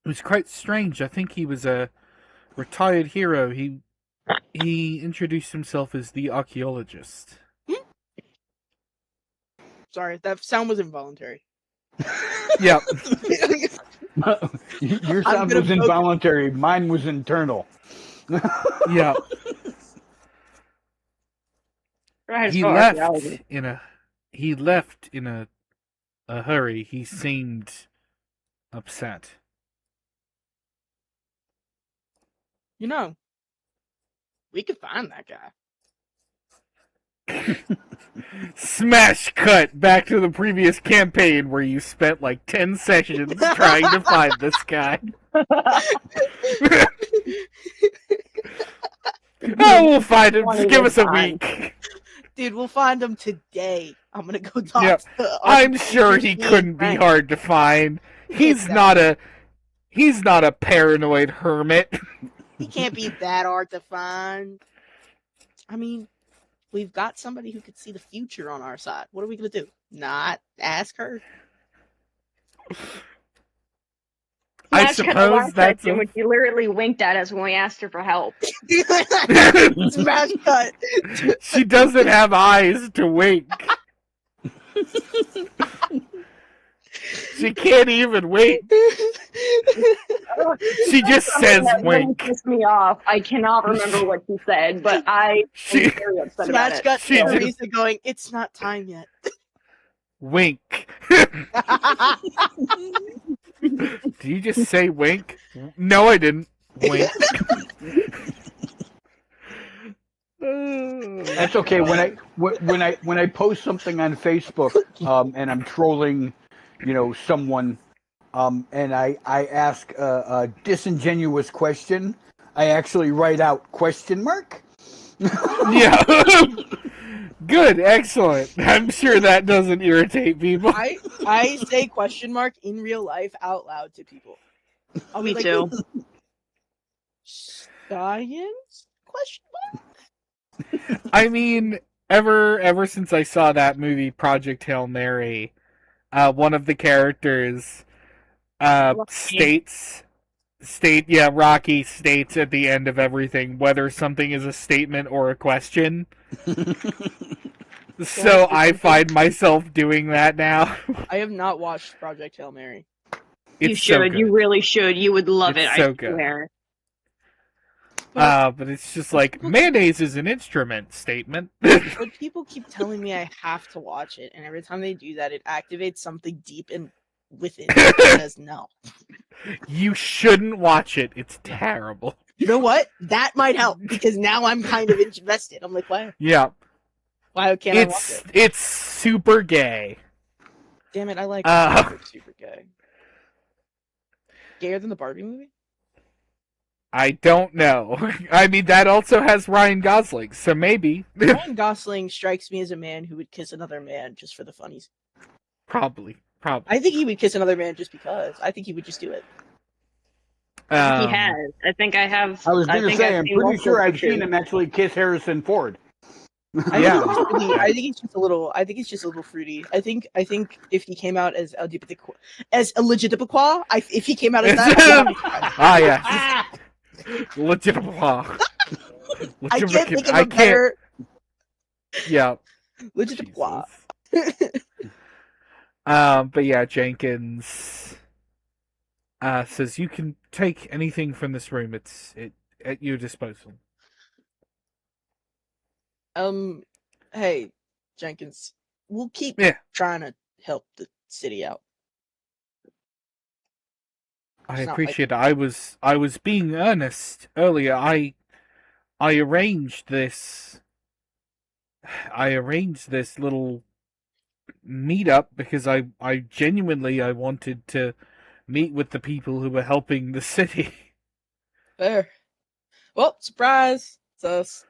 was quite strange. I think he was a retired hero. He introduced himself as the archaeologist. Sorry, that sound was involuntary. Yep. Your sound was involuntary. Mine was internal. Yeah. He left in a hurry. He seemed upset. You know, we could find that guy. Smash cut back to the previous campaign where you spent like 10 sessions trying to find this guy. Oh, we'll find him. Just give us a week. Dude, we'll find him today. I'm gonna go talk to I'm sure he couldn't be hard to find. He's not a paranoid hermit. He can't be that hard to find. I mean, we've got somebody who could see the future on our side. What are we gonna do? Not ask her? I suppose that's when she literally winked at us when we asked her for help. Smash cut. She doesn't have eyes to wink. She can't even wait. She just says That really wink. pissed me off. I cannot remember what she said, but I am She very upset about Smash it. got She just- Teresa going, it's not time yet. wink. Did you just say wink? No, I didn't. Wink. That's okay. When I post something on Facebook, and I'm trolling, someone, and I ask a disingenuous question, I actually write out question mark. Yeah. Good, excellent. I'm sure that doesn't irritate people. I say question mark in real life out loud to people. I'll be Me like, too. science? Question mark? I mean, ever since I saw that movie Project Hail Mary, one of the characters Rocky. Rocky states at the end of everything whether something is a statement or a question. So I find myself doing that now. I have not watched Project Hail Mary. You It's so should. good. You really should. You would love It's it. so I good. swear. But it's just like mayonnaise is an instrument statement. But people keep telling me I have to watch it, and every time they do that, it activates something deep and within me that says no. You shouldn't watch it. It's terrible. You know what? That might help because now I'm kind of invested. I'm like, why? Yeah. Why can't I watch it? It's super gay. Damn it! I like super gay. Gayer than the Barbie movie? I don't know. I mean, that also has Ryan Gosling, so maybe. Ryan Gosling strikes me as a man who would kiss another man just for the funnies. Probably. I think he would kiss another man just because. I think he would just do it. He has. I think I have. I was going to think say, I've I'm seen pretty multiple sure I've pictures. seen him actually kiss Harrison Ford. Yeah. I think it's just a little. I think it's just a little fruity. I think if he came out as LGBT, as a legitimate if he came out as that, yeah. Legitimate. I can't think of a better. Yeah. Legitimate. But yeah, Jenkins says you can take anything from this room. It's at your disposal. Hey, Jenkins, we'll keep trying to help the city out. I appreciate it. I was being earnest earlier. I arranged this. I arranged this little meetup because I genuinely wanted to meet with the people who were helping the city. Fair. Well, surprise! It's us.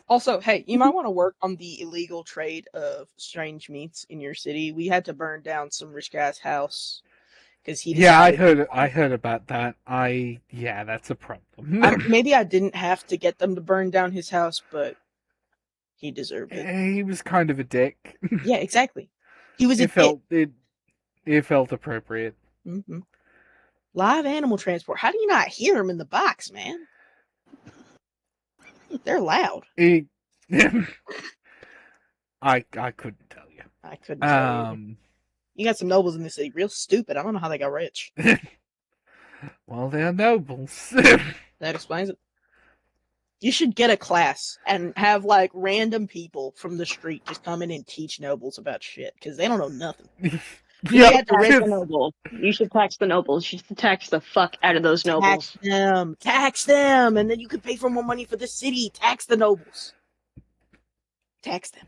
Also, hey, you might want to work on the illegal trade of strange meats in your city. We had to burn down some rich guy's house because he. Yeah, I heard about that. That's a problem. Maybe I didn't have to get them to burn down his house, but he deserved it. He was kind of a dick. Yeah, exactly. He was. It felt appropriate. Mm-hmm. Live animal transport. How do you not hear him in the box, man? They're loud. I couldn't tell you. I couldn't tell you. You got some nobles in this city. Real stupid. I don't know how they got rich. Well, they're nobles. That explains it. You should get a class and have like random people from the street just come in and teach nobles about shit because they don't know nothing. Yeah, the nobles. You should tax the nobles. You should tax the fuck out of those nobles. Tax them, and then you could pay for more money for the city. Tax the nobles. Tax them.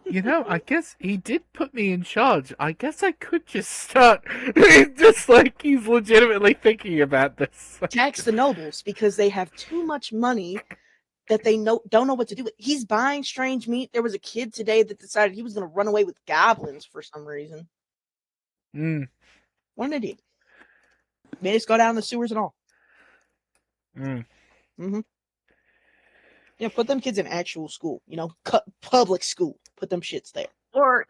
You know, I guess he did put me in charge. I guess I could just start. Just like he's legitimately thinking about this. Tax the nobles because they have too much money that they don't know what to do with. He's buying strange meat. There was a kid today that decided he was going to run away with goblins for some reason. What an idiot. Made us go down the sewers and all. Yeah, put them kids in actual school. Public school. Put them shits there. Or,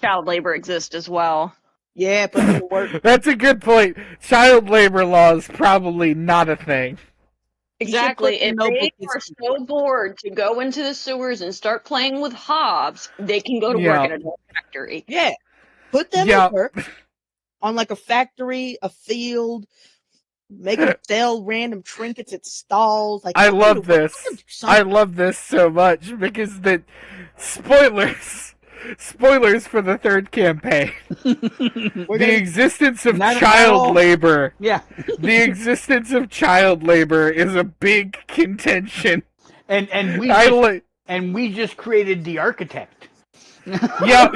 child labor exists as well. Yeah, put them to work. That's a good point. Child labor law is probably not a thing. Exactly. the If they notebook are so bored to go into the sewers and start playing with Hobbs, they can go to work Yeah. at a dog factory. Yeah. Put them Yeah. to work on like a factory, a field, make them sell random trinkets at stalls. Like I put them to love work. Let them this. do I something. love this so much because the spoilers for the third campaign. We're The gonna be existence of Not child all. labor. Yeah. The existence of child labor is a big contention. And we just created the architect. Yep,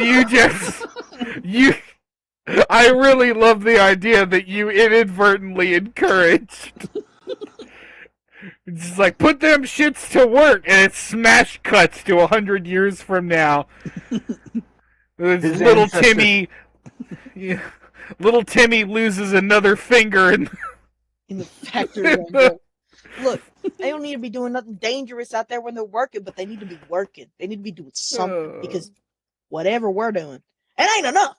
you. I really love the idea that you inadvertently encouraged. It's just like, put them shits to work, and it smash cuts to 100 years from now. His Little ancestor. Timmy, yeah, little Timmy loses another finger, and in the factory one day. Look, they don't need to be doing nothing dangerous out there when they're working, but they need to be working. They need to be doing something because whatever we're doing, it ain't enough.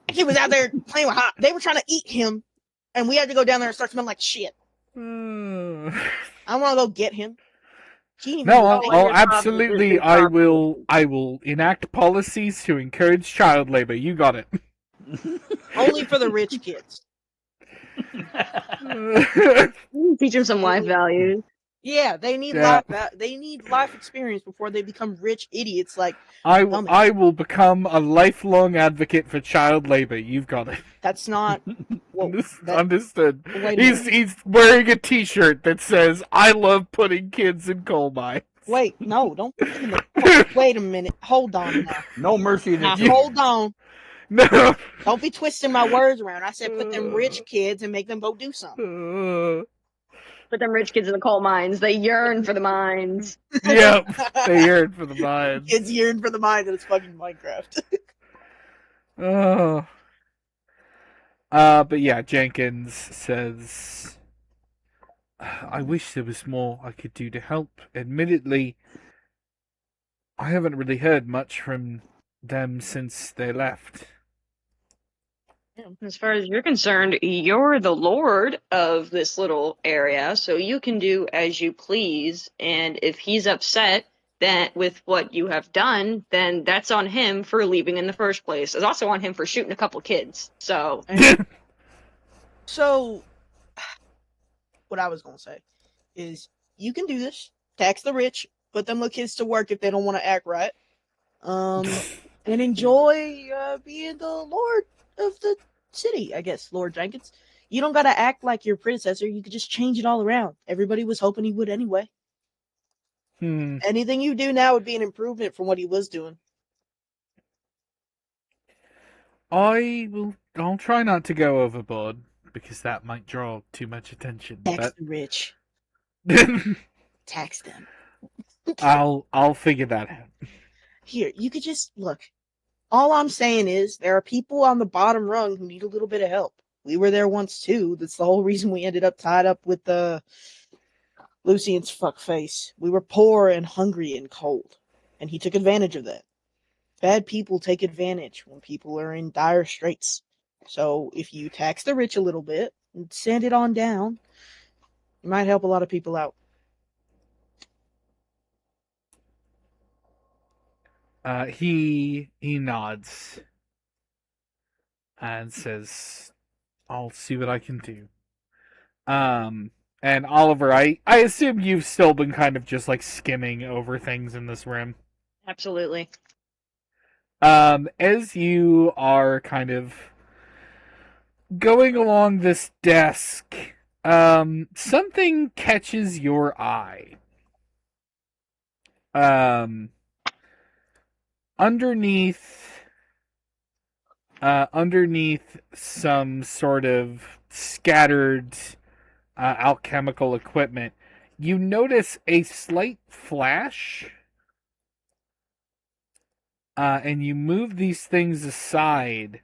He was out there playing with hot. They were trying to eat him, and we had to go down there and start smelling like shit. I want to go get him. No, I'll absolutely. I will enact policies to encourage child labor. You got it. Only for the rich kids. Teach them some life values. Yeah, they need life experience before they become rich idiots like I will become a lifelong advocate for child labor. You've got it. That's not Understood. Wait a He's wearing a T-shirt that says "I love putting kids in coal mines." Wait, no, don't. Wait a minute. Hold on now. No mercy. Now hold on. No. Don't be twisting my words around. I said put them rich kids and make them go do something. Put them rich kids in the coal mines. They yearn for the mines. Yep, they yearn for the mines. Kids yearn for the mines, and it's fucking Minecraft. Oh. But yeah, Jenkins says, I wish there was more I could do to help. Admittedly, I haven't really heard much from them since they left. As far as you're concerned, you're the lord of this little area, so you can do as you please. And if he's upset with what you have done, then that's on him for leaving in the first place. It's also on him for shooting a couple kids. So, so what I was gonna say is, you can do this. Tax the rich. Put them little kids to work if they don't want to act right. And enjoy being the lord of the city, I guess, Lord Jenkins. You don't gotta act like your predecessor. You could just change it all around. Everybody was hoping he would anyway. Anything you do now would be an improvement from what he was doing. I'll try not to go overboard, because that might draw too much attention. Tax the rich. Tax them. I'll figure that out. Here, you could just look. All I'm saying is there are people on the bottom rung who need a little bit of help. We were there once too. That's the whole reason we ended up tied up with Lucian's fuckface. We were poor and hungry and cold, and he took advantage of that. Bad people take advantage when people are in dire straits. So if you tax the rich a little bit and send it on down, you might help a lot of people out. He nods and says, "I'll see what I can do." And Oliver, I assume you've still been kind of just like skimming over things in this room. absolutely. As you are kind of going along this desk, something catches your eye. Underneath some sort of scattered alchemical equipment, you notice a slight flash, and you move these things aside,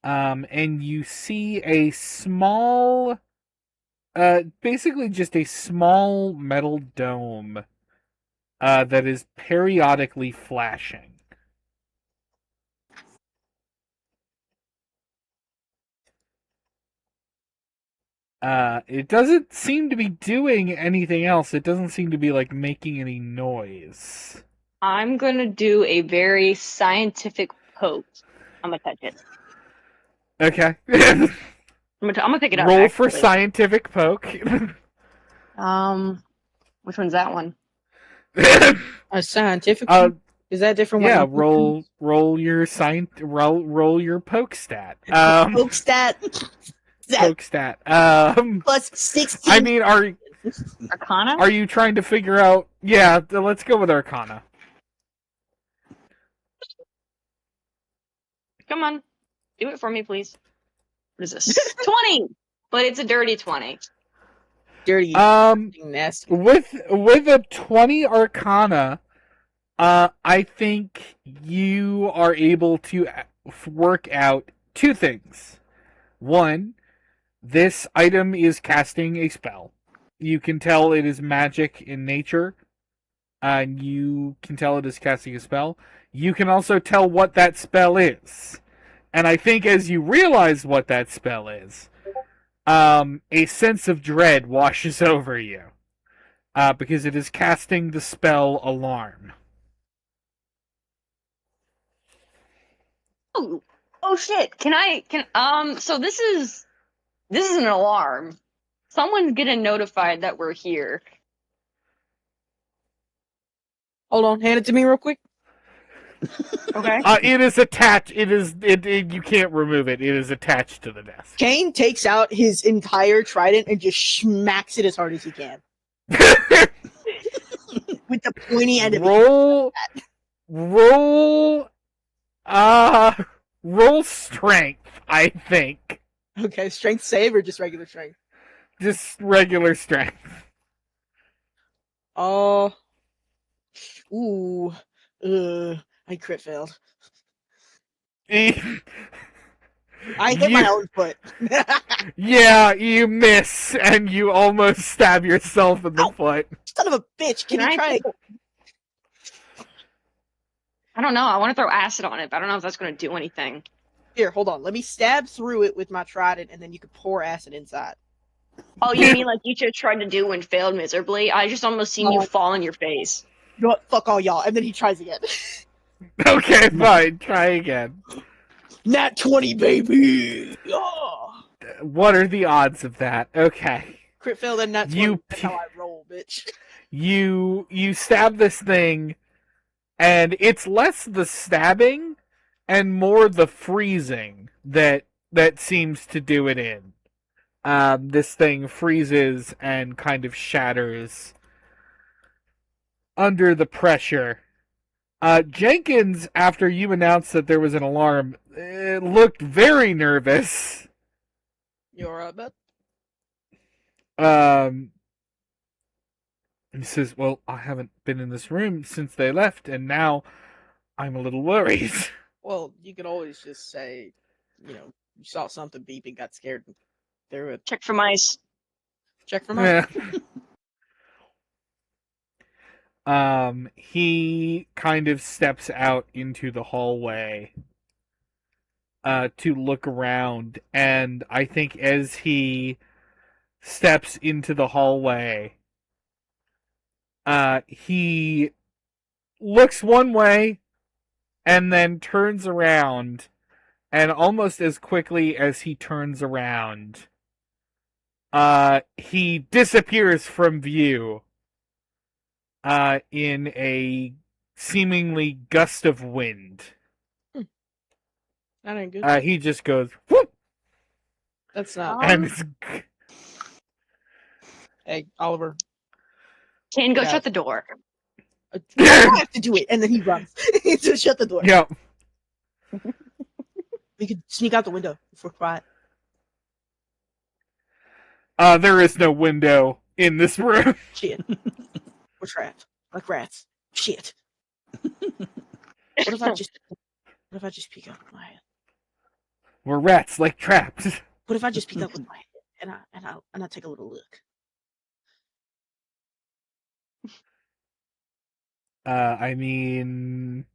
and you see a small, basically just a small metal dome that is periodically flashing. It doesn't seem to be doing anything else. It doesn't seem to be like making any noise. I'm gonna do a very scientific poke. I'm gonna touch it. Okay. I'm gonna pick it up. Roll for Actually. scientific poke. Which one's that one? A scientific. Is that different? Yeah, roll your roll your poke stat. Poke stat. Poke stat. Plus 16. I mean, Arcana? are you trying to figure out? Yeah, let's go with Arcana. Come on. Do it for me, please. What is this? 20! But it's a dirty 20. Dirty. Nasty. With a 20 Arcana, I think you are able to work out two things. One, this item is casting a spell. You can tell it is magic in nature, and you can tell it is casting a spell. You can also tell what that spell is. And I think as you realize what that spell is, a sense of dread washes over you. Because it is casting the spell Alarm. Oh shit. So this is an alarm. Someone's getting notified that we're here. Hold on, hand it to me real quick. Okay. It is attached. You can't remove it. It is attached to the desk. Kane takes out his entire trident and just smacks it as hard as he can. With the pointy end of it. Roll strength, I think. Okay, strength save or just regular strength? Just regular strength. I crit failed. I hit my own foot. Yeah, you miss, and you almost stab yourself in the foot. Son of a bitch, can you try it? I don't know. I want to throw acid on it, but I don't know if that's going to do anything. Here, hold on. Let me stab through it with my trident, and then you can pour acid inside. Oh, you mean like you just tried to do and failed miserably? I just almost seen you fall on your face. You know what? Fuck all y'all. And then he tries again. Okay, fine. Try again. Nat 20, baby! Oh. What are the odds of that? Okay. Crit fail, then nat 20. That's how I roll, bitch. You stab this thing, and it's less the stabbing and more the freezing that seems to do it in. This thing freezes and kind of shatters under the pressure. Jenkins, after you announced that there was an alarm, looked very nervous. You alright, bud? He says, well, I haven't been in this room since they left, and now I'm a little worried. Well, you could always just say, you saw something beeping, got scared, and threw it. Check for mice. Check for mice. He kind of steps out into the hallway to look around, and I think as he steps into the hallway, he looks one way and then turns around, and almost as quickly as he turns around, he disappears from view in a seemingly gust of wind. That ain't good. He just goes, whoop! That's not. And it's... Hey, Oliver. Kane, go shut the door. I have to do it, and then he runs. So shut the door. Yeah. We could sneak out the window if we're quiet. There is no window in this room. Shit. We're trapped. Like rats. Shit. What if I just peek up with my head? We're rats, like traps. What if I just peek up with my head and I take a little look? I mean,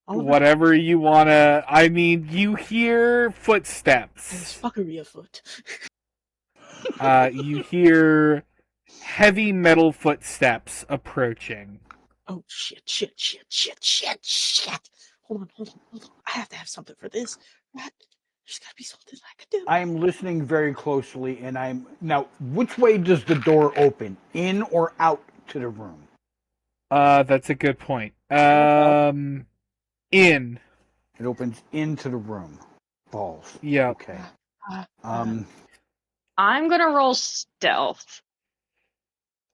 Oliver, whatever you wanna. I mean, you hear there's footsteps. fuckery afoot. You hear heavy metal footsteps approaching. Oh shit! Hold on. I have to have something for this. What? There's gotta be something I could do. I'm listening very closely, and I'm now. Which way does the door open? In or out to the room? That's a good point. In. It opens into the room. Balls. Yeah. Okay. Uh, I'm gonna roll stealth.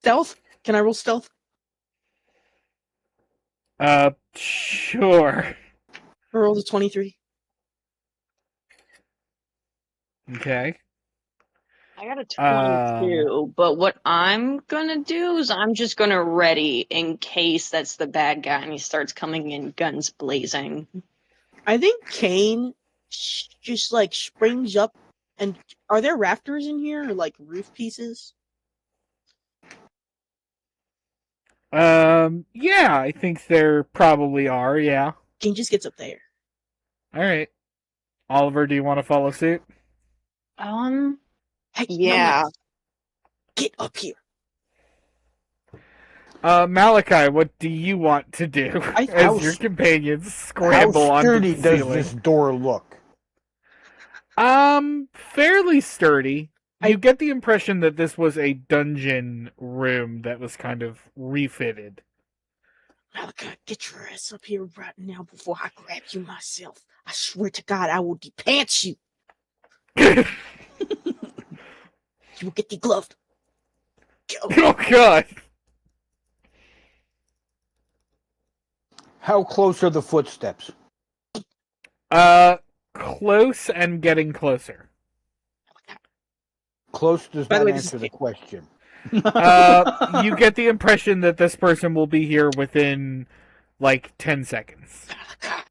Stealth? Can I roll stealth? Sure. I rolled a 23. Okay. I got a 22, but what I'm gonna do is I'm just gonna ready in case that's the bad guy and he starts coming in guns blazing. I think Kane just like springs up. And are there rafters in here or like roof pieces? Yeah, I think there probably are, yeah. Kane just gets up there. Alright. Oliver, do you want to follow suit? Hey, Yeah. no, get up here. Malachi, what do you want to do as your companions scramble how onto sturdy the does ceiling? this door look? Fairly sturdy. You get the impression that this was a dungeon room that was kind of refitted. Malachi, get your ass up here right now before I grab you myself. I swear to God, I will depants you. You will get degloved. Go. Oh, God. How close are the footsteps? Close and getting closer. Close does By the not way, this answer is- the question. You get the impression that this person will be here within, like, 10 seconds. Malachi.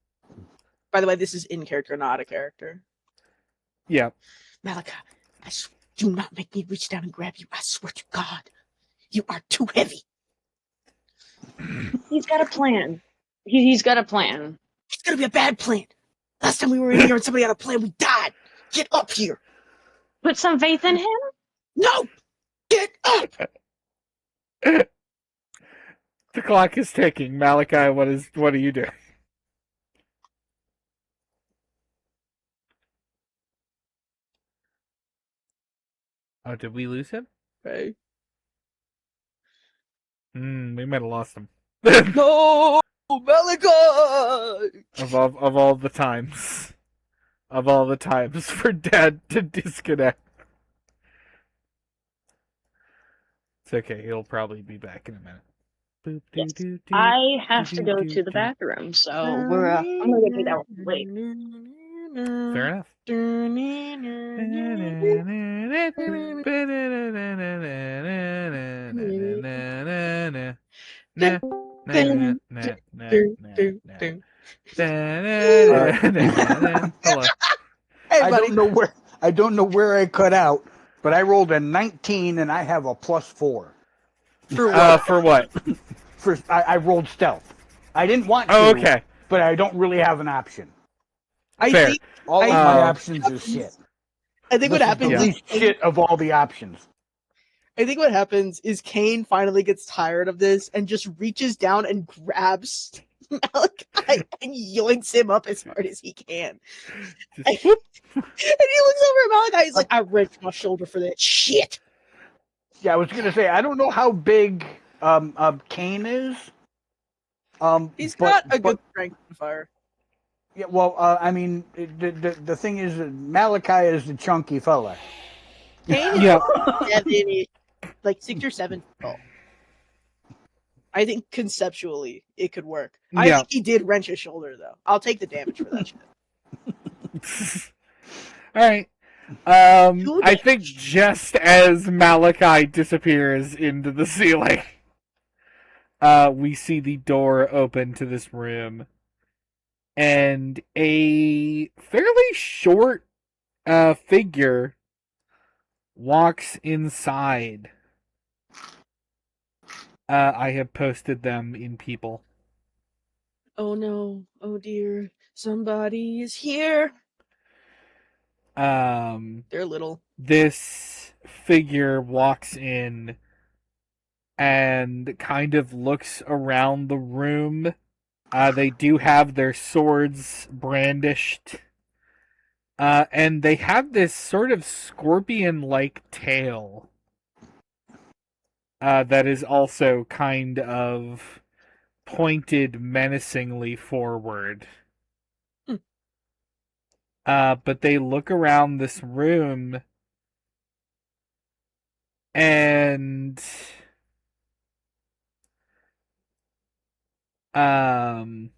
By the way, this is in character, not a character. Yeah. Malachi, do not make me reach down and grab you. I swear to God, you are too heavy. He's got a plan. He's got a plan. It's gonna be a bad plan. Last time we were in here and somebody had a plan, we died. Get up here. Put some faith in him? No! Get up! The clock is ticking. Malachi, what are you doing? Oh, did we lose him? Okay. We might have lost him. No! Malachi! of all the times. Of all the times for Dad to disconnect. It's okay, he'll probably be back in a minute. Yes. I have to go to the bathroom, so I'm gonna go do that wait. Fair enough. Hello. Hey, I buddy. don't know where I cut out, but I rolled a 19 and I have a +4. For what? For what? I rolled stealth. I didn't want to. Oh, okay. But I don't really have an option. Fair. think All of my options are shit. I think what This is happens the is least shit of all the options. I think what happens is Kane finally gets tired of this and just reaches down and grabs Malachi and yoinks him up as hard as he can. Just And he whoop. looks over at Malachi. He's like, "I wrenched my shoulder for that shit." Yeah, I was gonna say I don't know how big Kane is. He's got a good strength and fire. Yeah, well, I mean, the thing is, that Malachi is the chunky fella. Kane is Yeah. 7, like 6 or 7 feet tall. I think conceptually it could work. I Yeah. think he did wrench his shoulder though. I'll take the damage for that shit. All right. I think just as Malachi disappears into the ceiling, we see the door open to this room, and a fairly short figure walks inside. I have posted them in people. Oh no! Oh dear! Somebody is here. They're They're little. This figure walks in and kind of looks around the room. They do have their swords brandished. And they have this sort of scorpion-like tail that is also kind of pointed menacingly forward. Hmm. But they look around this room and um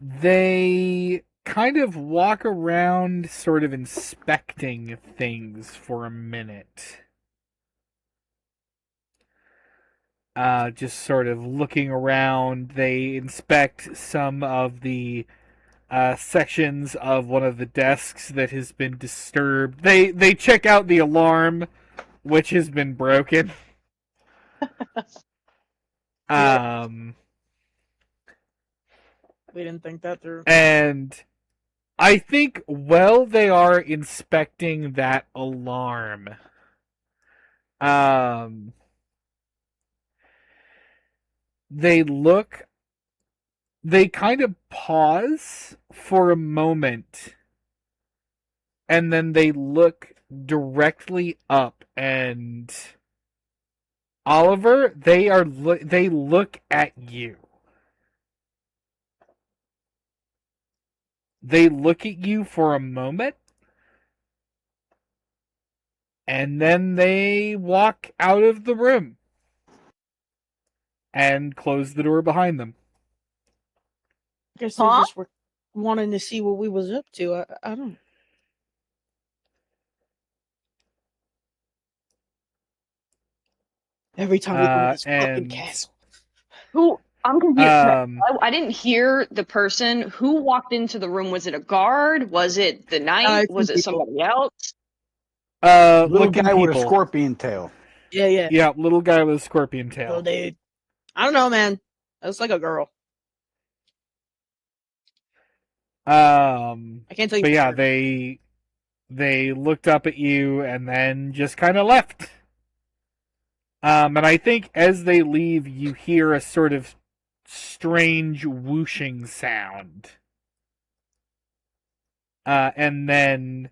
they kind of walk around sort of inspecting things for a minute. Just sort of looking around. They inspect some of the sections of one of the desks that has been disturbed. They check out the alarm, which has been broken. Um, We didn't think that through. and I think while they are inspecting that alarm, um, they look. They kind of pause for a moment, and then they look directly up. And Oliver, they look at you. They look at you for a moment, and then they walk out of the room and close the door behind them. I guess they Huh? just were wanting to see what we was up to. I don't. Every time we go to this fucking And castle. Who? I'm confused. um, I didn't hear the person who walked into the room. Was it a guard? Was it the knight? Two Was it people. somebody else? Little looking guy with a people. scorpion tail. Yeah, yeah. Yeah, little guy with a scorpion Oh, tail. dude. I don't know, man. That's like a girl. I can't tell you. But for yeah, sure. they looked up at you and then just kind of left. And I think as they leave, you hear a sort of strange whooshing sound. And then,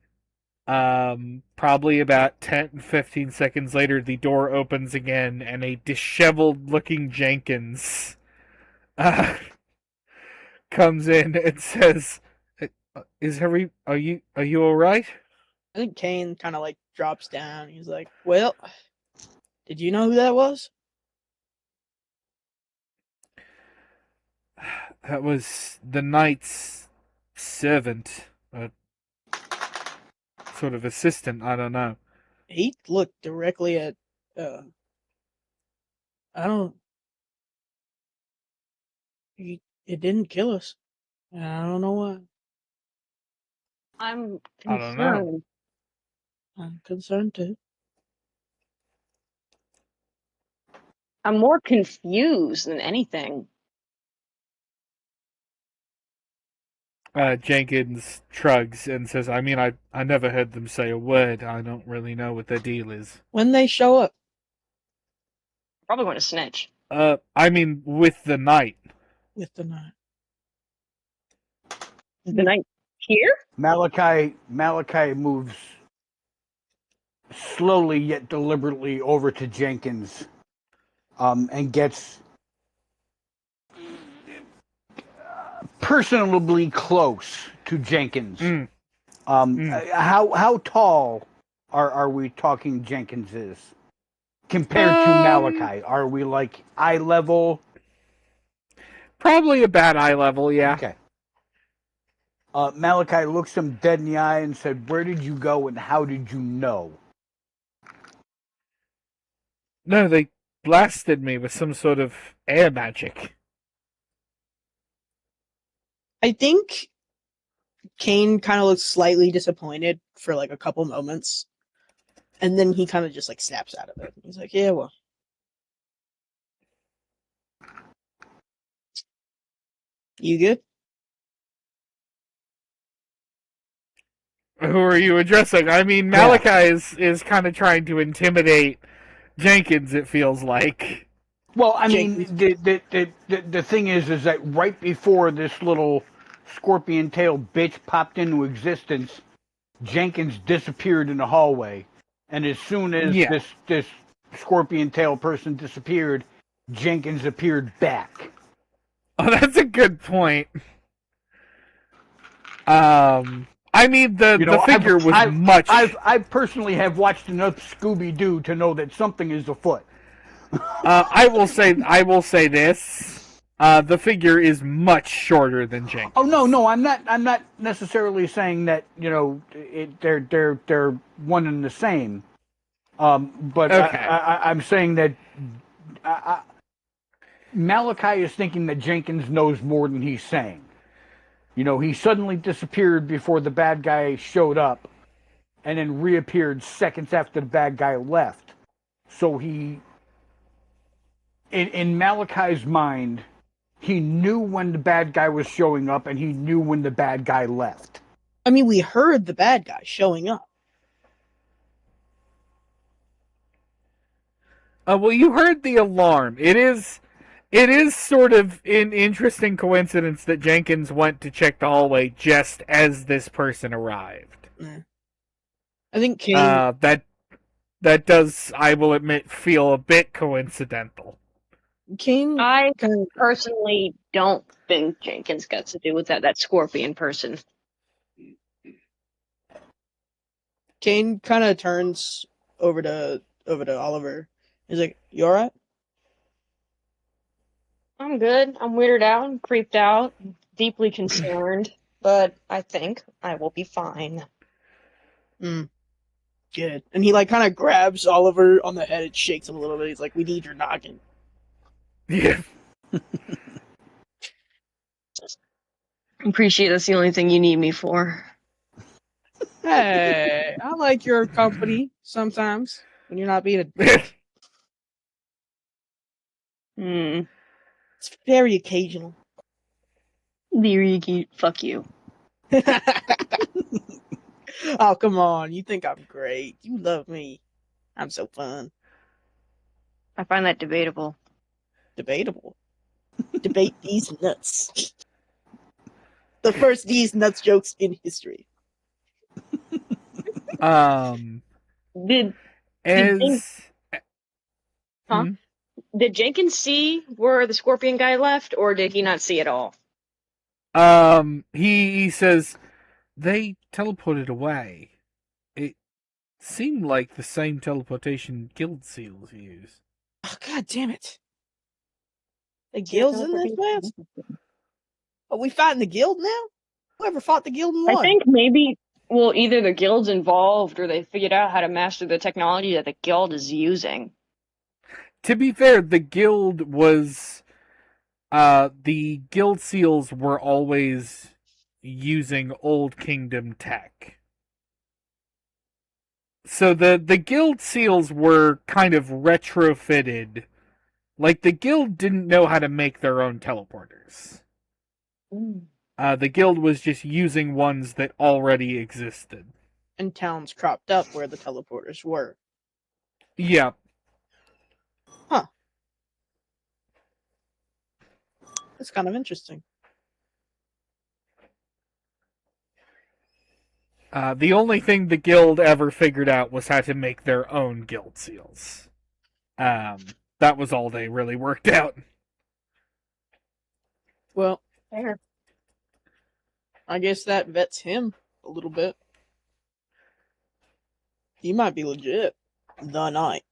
probably about 10, 15 seconds later, the door opens again, and a disheveled looking Jenkins uh, comes in and says, are you alright? I think Kane kind of like drops down. He's like, "Well, did you know who that was?" That was the knight's servant, sort of assistant, I don't know. He looked directly at. Uh, I don't. It didn't kill us. I don't know why. I'm I don't know. concerned. I'm concerned too. I'm more confused than anything. Jenkins shrugs and says, I never heard them say a word. I don't really know what their deal is. When they show up Probably going to snitch. With the knight. with the knife. Is the knight here? Malachi moves slowly yet deliberately over to Jenkins, and gets personably close to Jenkins. How tall are we talking Jenkins is compared to Malachi? Are we like eye level? Probably about eye level, yeah. Okay. Malachi looks him dead in the eye and said, "Where did you go and how did you know?" No, they blasted me with some sort of air magic. I think Kane kind of looks slightly disappointed for like a couple moments, and then he kind of just like snaps out of it. He's like, "Yeah, well, you good?" Who are you addressing? I mean, Yeah. Malachi is kind of trying to intimidate Jenkins, it feels like. Well, I mean, Jenkins. the thing is that right before this little scorpion tail bitch popped into existence, Jenkins disappeared in the hallway, and as soon as Yeah. this scorpion tail person disappeared, Jenkins appeared back. Oh, that's a good point. I mean, You the know, figure was much. I personally have watched enough Scooby Doo to know that something is afoot. I will say this. The figure is much shorter than Jenkins. Oh no, I'm not necessarily saying that they're one and the same. But Okay. I'm saying that Malachi is thinking that Jenkins knows more than he's saying. You know, he suddenly disappeared before the bad guy showed up, and then reappeared seconds after the bad guy left. So in Malachi's mind, he knew when the bad guy was showing up, and he knew when the bad guy left. I mean, we heard the bad guy showing up. Well, you heard the alarm. It is sort of an interesting coincidence that Jenkins went to check the hallway just as this person arrived. I think Kane. That does, I will admit, feel a bit coincidental. Kane. I kinda- personally don't think Jenkins got to do with that scorpion person. Kane kind of turns over to Oliver. He's like, "You all right?" I'm good. I'm weirded out and creeped out, deeply concerned, but I think I will be fine. Good. And he like kind of grabs Oliver on the head and shakes him a little bit. He's like, "We need your noggin." Yeah. Appreciate that's the only thing you need me for. Hey, I like your company sometimes when you're not being a dick. Hmm. It's very occasional. Fuck you. Oh, come on. You think I'm great. You love me. I'm so fun. I find that debatable. Debatable. Debate these nuts. The first these nuts jokes in history. Did As Huh? Did Jenkins see where the scorpion guy left, or did he not see it all? he says they teleported away. It seemed like the same teleportation guild seals use. Oh, God damn it. The guild's in this place? Are we fighting the guild now? Whoever fought the guild and won? I think maybe, well, either the guild's involved or they figured out how to master the technology that the guild is using. To be fair, the guild was the guild seals were always using old kingdom tech. So the guild seals were kind of retrofitted. Like the guild didn't know how to make their own teleporters. The guild was just using ones that already existed. And towns cropped up where the teleporters were. Yeah. Huh. That's kind of interesting. The only thing the guild ever figured out was how to make their own guild seals. That was all they really worked out. Well, Fair. I guess that vets him a little bit. He might be legit. The Knight.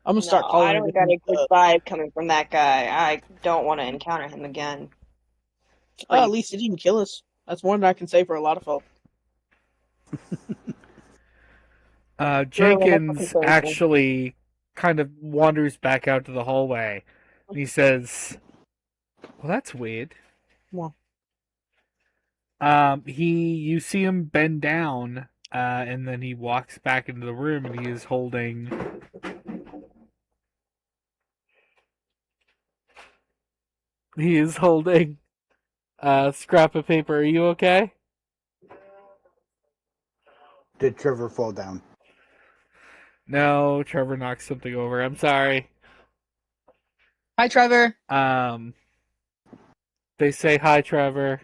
I'm gonna start No, calling I him don't got a different, good vibe coming from that guy. I don't want to encounter him again. Oh, at least he didn't kill us. That's more than I can say for a lot of folk. Jenkins actually kind of wanders back out to the hallway. And he says, "Well, that's weird." Well, You see him bend down, and then he walks back into the room, and he is holding a scrap of paper. Are you okay? did Trevor fall down? No, Trevor knocked something over. I'm sorry. Hi, Trevor. They say hi, Trevor.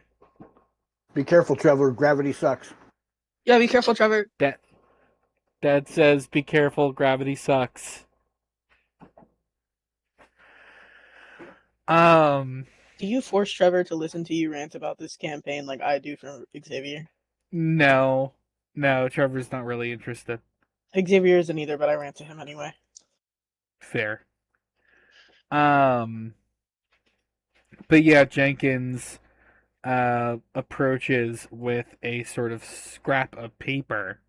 Be careful, Trevor. Gravity sucks. Yeah, be careful, Trevor. Dad says, be careful, gravity sucks. Do you force Trevor to listen to you rant about this campaign like I do for Xavier? No, Trevor's not really interested. Xavier isn't either, but I rant to him anyway. Fair. But yeah, Jenkins approaches with a sort of scrap of paper.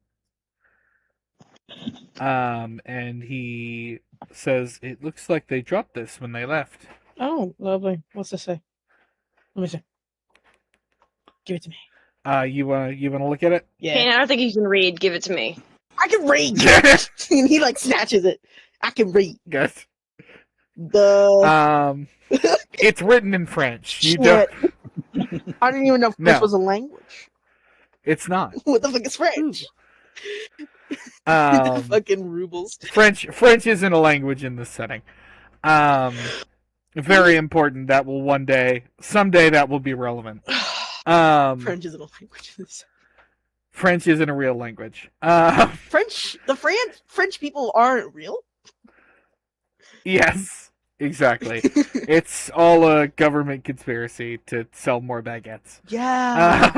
And he says, "It looks like they dropped this when they left." Oh, lovely. What's this say? Let me see. Give it to me. You wanna look at it? Yeah. Kane, I don't think you can read. Give it to me. I can read! And he like snatches it. I can read. Good. It's written in French. You don't. I didn't even know French was a language. It's not. What the fuck is French? Fucking rubles. French isn't a language in this setting. Very important. That will someday that will be relevant. French isn't a language in this. French isn't a real language. French people aren't real? Yes, exactly. It's all a government conspiracy to sell more baguettes. Yeah.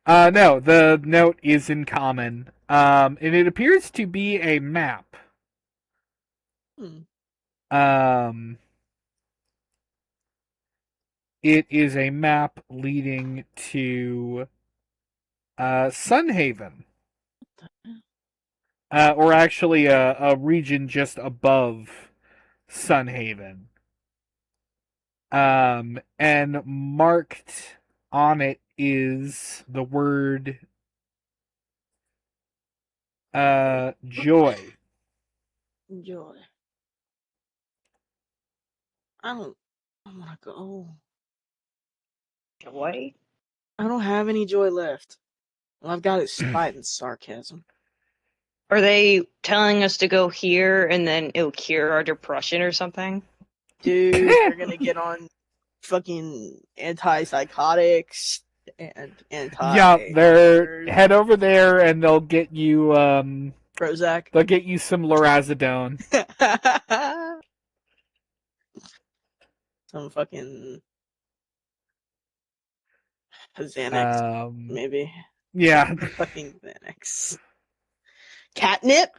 No, the note is in common. And it appears to be a map. It is a map leading to Sunhaven. Or actually a region just above Sunhaven. And marked on it is the word joy. Joy. I want to go. Joy? I don't have any joy left. All I've got is spite and sarcasm. Are they telling us to go here and then it'll cure our depression or something? Dude, we're gonna get on fucking antipsychotics and Yeah, they're head over there and they'll get you Prozac. They'll get you some lorazepam. Some fucking Xanax, maybe. Yeah. Fucking Xanax. Catnip?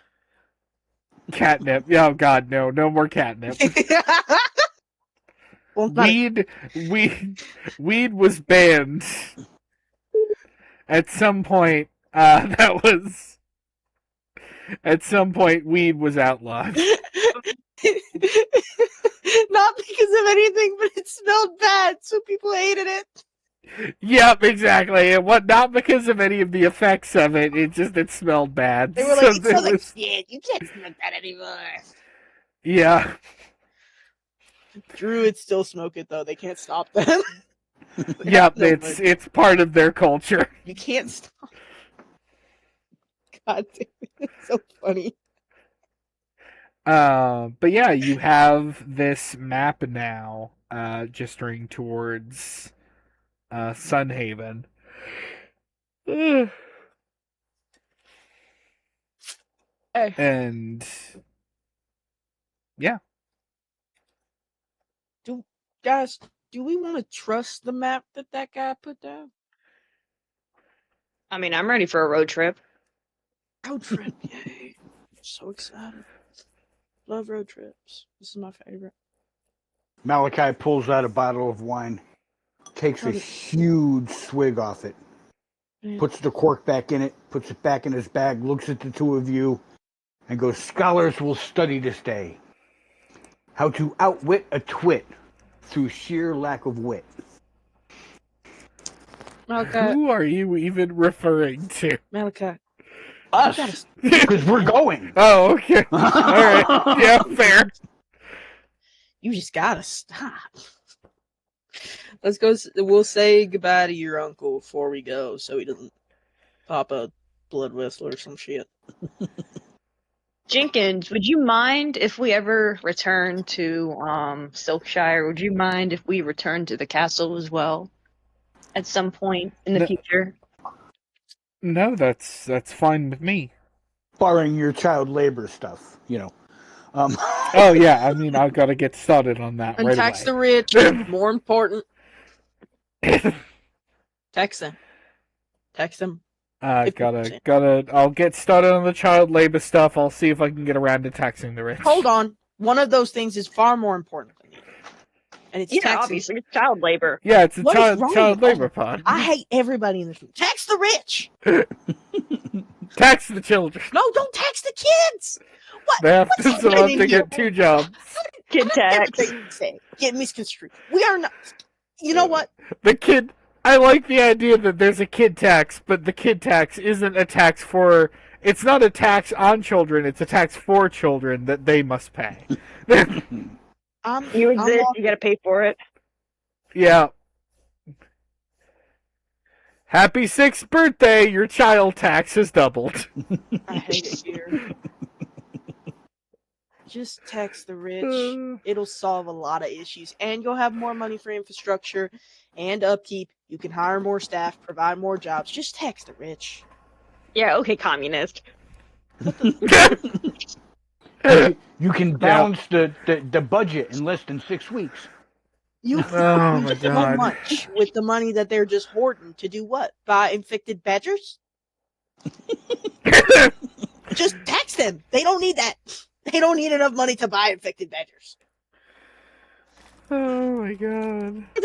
Catnip. Oh god, no more catnip. Well, weed was banned at some point. At some point weed was outlawed. Not because of anything, but it smelled bad, so people hated it. Yep, exactly. And not because of any of the effects of it. It smelled bad. They were like, it smells like shit. You can't smoke that anymore. Yeah. Druids still smoke it though. They can't stop them. Yep, it's part of their culture. You can't stop. God damn it, it's so funny. But yeah, you have this map now, gesturing towards Sunhaven. Hey. And yeah. Guys, do we want to trust the map that guy put down? I mean, I'm ready for a road trip. Road trip, yay. So excited. Love road trips. This is my favorite. Malachi pulls out a bottle of wine, takes a huge swig off it, puts the cork back in it, puts it back in his bag, looks at the two of you, and goes, "Scholars will study this day how to outwit a twit through sheer lack of wit." Malachi. Who are you even referring to? Malachi. Us, because we're going. Oh, okay. All right. Yeah, fair. You just gotta stop. Let's go. We'll say goodbye to your uncle before we go, so he doesn't pop a blood vessel or some shit. Jenkins, would you mind if we ever return to Silkshire? Would you mind if we return to the castle as well at some point in the No. future? No, that's fine with me. Barring your child labor stuff, Oh yeah, I mean I've got to get started on that And right tax the away. rich. More important, tax them. Tax them. Gotta 50%. I'll get started on the child labor stuff. I'll see if I can get around to taxing the rich. Hold on. One of those things is far more important than the other. And it's Yeah, taxing. obviously, it's child labor. Yeah, it's a What is wrong child with labor all- part. I hate everybody in this room. Tax the rich. Tax the children. No, don't tax the kids. What? They have What's to happening survive in to here? get 2 jobs. Kid tax. Get misconstrued. We are not. You know what? The kid. I like the idea that there's a kid tax, but the kid tax isn't a tax for. It's not a tax on children. It's a tax for children that they must pay. You exist. You gotta pay for it. Yeah. Happy 6th birthday! Your child tax has doubled. I hate it here. Just tax the rich. It'll solve a lot of issues. And you'll have more money for infrastructure and upkeep. You can hire more staff, provide more jobs. Just tax the rich. Yeah, okay, communist. You can balance the budget in less than 6 weeks. You Oh my so god. much with the money that they're just hoarding to do what? Buy infected badgers? Just tax them. They don't need that. They don't need enough money to buy infected badgers. Oh my god. They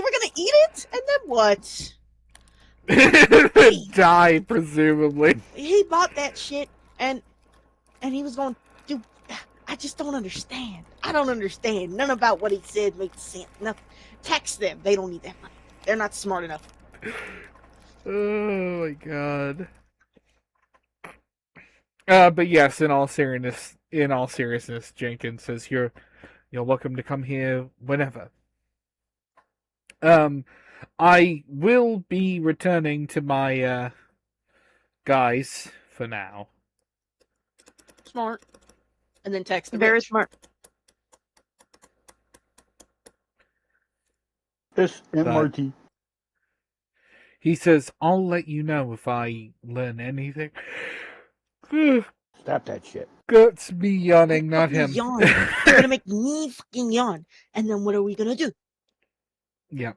were gonna eat it, and then what? Die, presumably. He bought that shit, and he was going, dude. I just don't understand. I don't understand. None about what he said makes sense. Nothing. Tax them. They don't need that money. They're not smart enough. Oh my god. But yes, in all seriousness, Jenkins says you're welcome to come here whenever. I will be returning to my guys for now. Smart. And then tax the Very rich. smart. This and But- Marty. He says, I'll let you know if I learn anything. Stop that shit. That's me yawning, not him. Yawn. You're gonna make me fucking yawn. And then what are we gonna do? Yeah.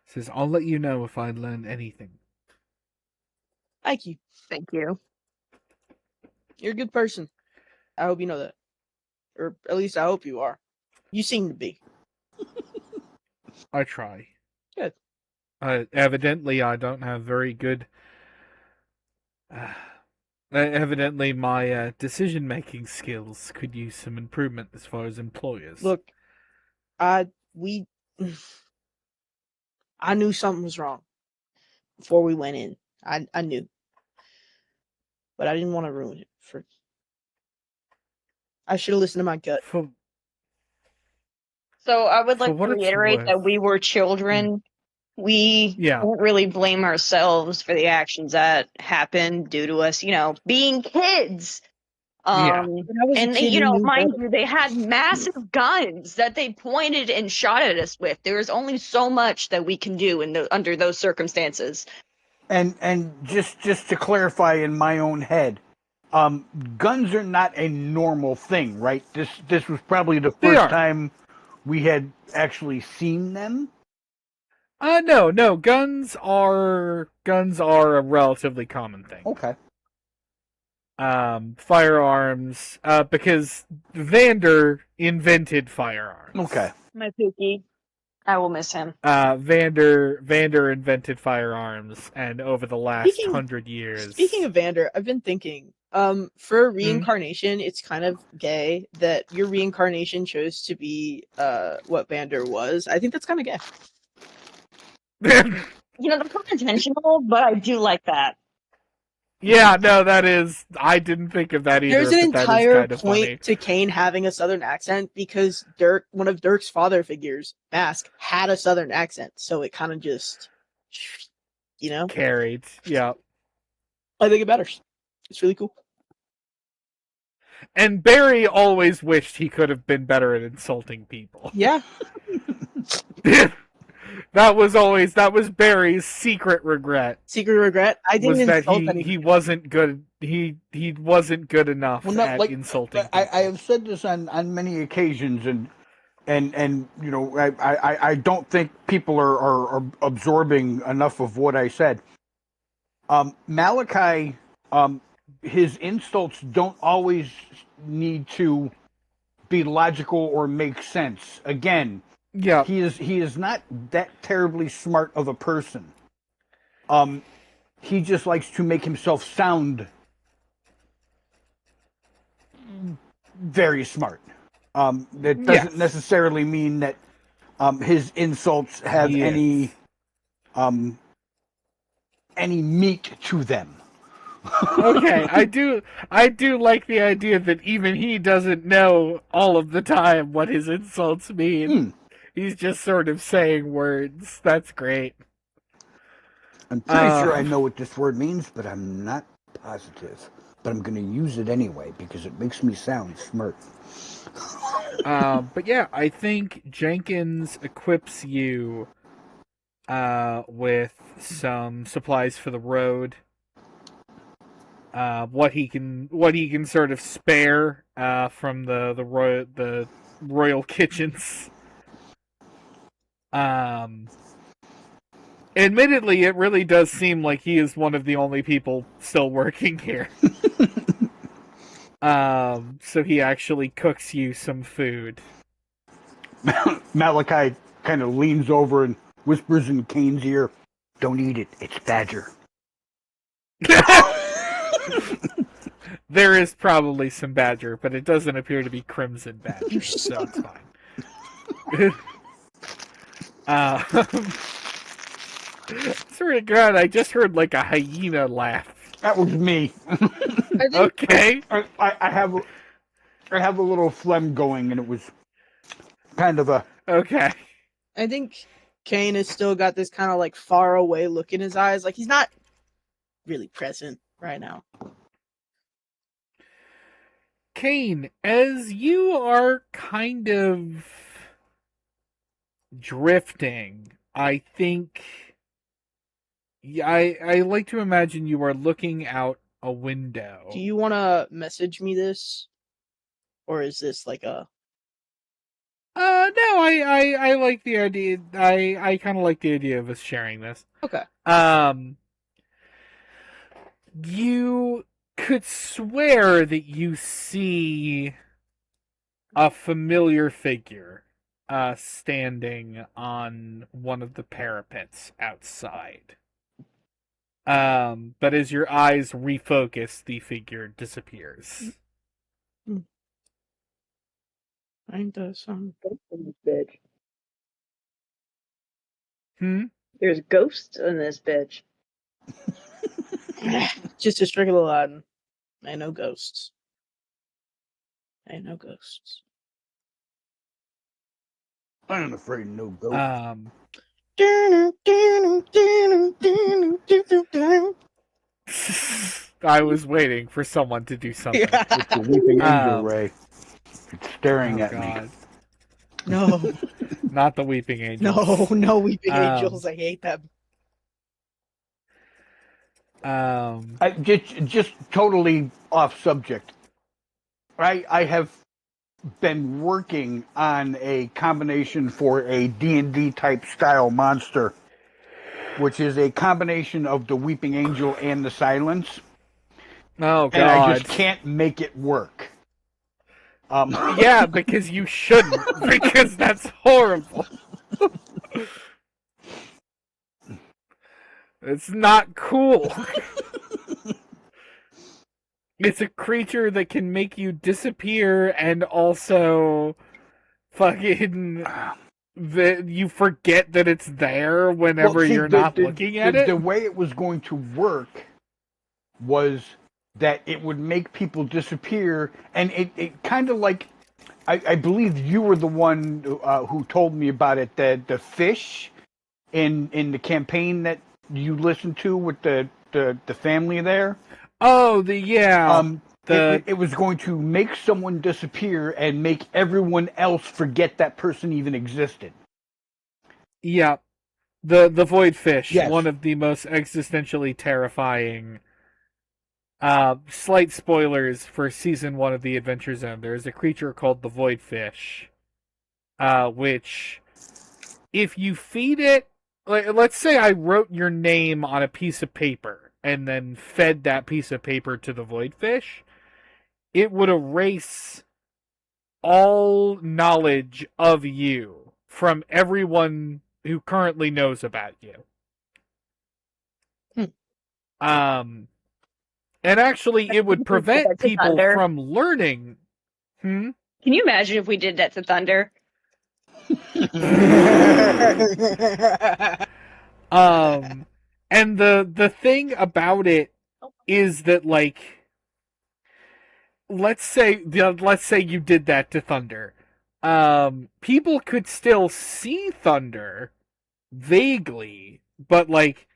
Says, I'll let you know if I learn anything. Thank you. Thank you. You're a good person. I hope you know that. Or at least I hope you are. You seem to be. I try. Good. Evidently, I don't have very good. Evidently, my decision-making skills could use some improvement as far as employers. Look, I knew something was wrong before we went in. I knew. But I didn't want to ruin it for I should have listened to my gut. So I would For like to what it's reiterate worth. that we were children. We Yeah. don't really blame ourselves for the actions that happened due to us, being kids. Yeah. And they, mind you, they had massive guns that they pointed and shot at us with. There is only so much that we can do under those circumstances. And just to clarify in my own head, guns are not a normal thing, right? This was probably the They first are. time we had actually seen them. No. Guns are a relatively common thing. Okay. Firearms, because Vander invented firearms. Okay. My Pookie. I will miss him. Vander invented firearms, and over the last Speaking- 100 years. Speaking of Vander, I've been thinking, for reincarnation, it's kind of gay that your reincarnation chose to be what Vander was. I think that's kind of gay. That's not intentional, but I do like that. Yeah, no, that is. I didn't think of that either. There's an but that is entire kind of point funny. to Kane having a southern accent because Dirk, one of Dirk's father figures, Mask, had a southern accent, so it kind of just, Carried. Yeah. I think it matters. It's really cool. And Barry always wished he could have been better at insulting people. Yeah. That was Barry's secret regret. Secret regret. I didn't Was that insult he anybody. wasn't good. He wasn't good enough Well, no, at like, insulting people. I have said this on many occasions, and you know, I don't think people are absorbing enough of what I said. Malachi, his insults don't always need to be logical or make sense. Again, Yeah, he is not that terribly smart of a person. He just likes to make himself sound very smart. That doesn't necessarily mean that his insults have any meat to them. Okay, I do like the idea that even he doesn't know all of the time what his insults mean. He's just sort of saying words. That's great. I'm pretty sure I know what this word means, but I'm not positive. But I'm going to use it anyway because it makes me sound smart. But yeah, I think Jenkins equips you with some supplies for the road. What he can sort of spare from the royal kitchens. Admittedly, it really does seem like he is one of the only people still working here. So he actually cooks you some food. Malachi kind of leans over and whispers in Kane's ear, "Don't eat it. It's badger." There is probably some badger, but it doesn't appear to be crimson badger, so it's fine. Swear to God, I just heard like a hyena laugh. That was me. Okay. I have a little phlegm going, and it was kind of a... Okay. I think Kane has still got this kind of like far away look in his eyes. Like he's not really present right now. Kane, as you are kind of drifting, I think I like to imagine you are looking out a window. Do you want to message me this, or is this like a? No, I like the idea. I kind of like the idea of us sharing this. Okay. You could swear that you see a familiar figure standing on one of the parapets outside. But as your eyes refocus, the figure disappears. Find some Ghosts in this bitch. There's ghosts in this bitch. Just a regular Latin. I know ghosts. I know ghosts. I am afraid no ghosts. I was waiting for someone to do something. It's the weeping angel, Ray. It's staring at me. No. Not the weeping angels. No weeping angels. I hate them. Just totally off subject. I have been working on a combination for a D&D type style monster, which is a combination of the weeping angel and the silence. Oh God! And I just can't make it work. Yeah, because you shouldn't, because that's horrible. It's not cool. It's a creature that can make you disappear and also fucking you forget that it's there whenever you're not looking at it. The way it was going to work was that it would make people disappear, and it kind of like, I believe you were the one who told me about it, the fish in the campaign that you listened to with the the family there. Oh, It was going to make someone disappear and make everyone else forget that person even existed. Yeah, the void fish, Yes. one of the most existentially terrifying. Slight spoilers for season 1 of the Adventure Zone. There is a creature called the void fish, which, if you feed it, let's say I wrote your name on a piece of paper and then fed that piece of paper to the void fish, it would erase all knowledge of you from everyone who currently knows about you. And actually, it would prevent people from learning. Can you imagine if we did that to Thunder? And the thing about it is that, like, let's say you did that to Thunder. People could still see Thunder vaguely, but like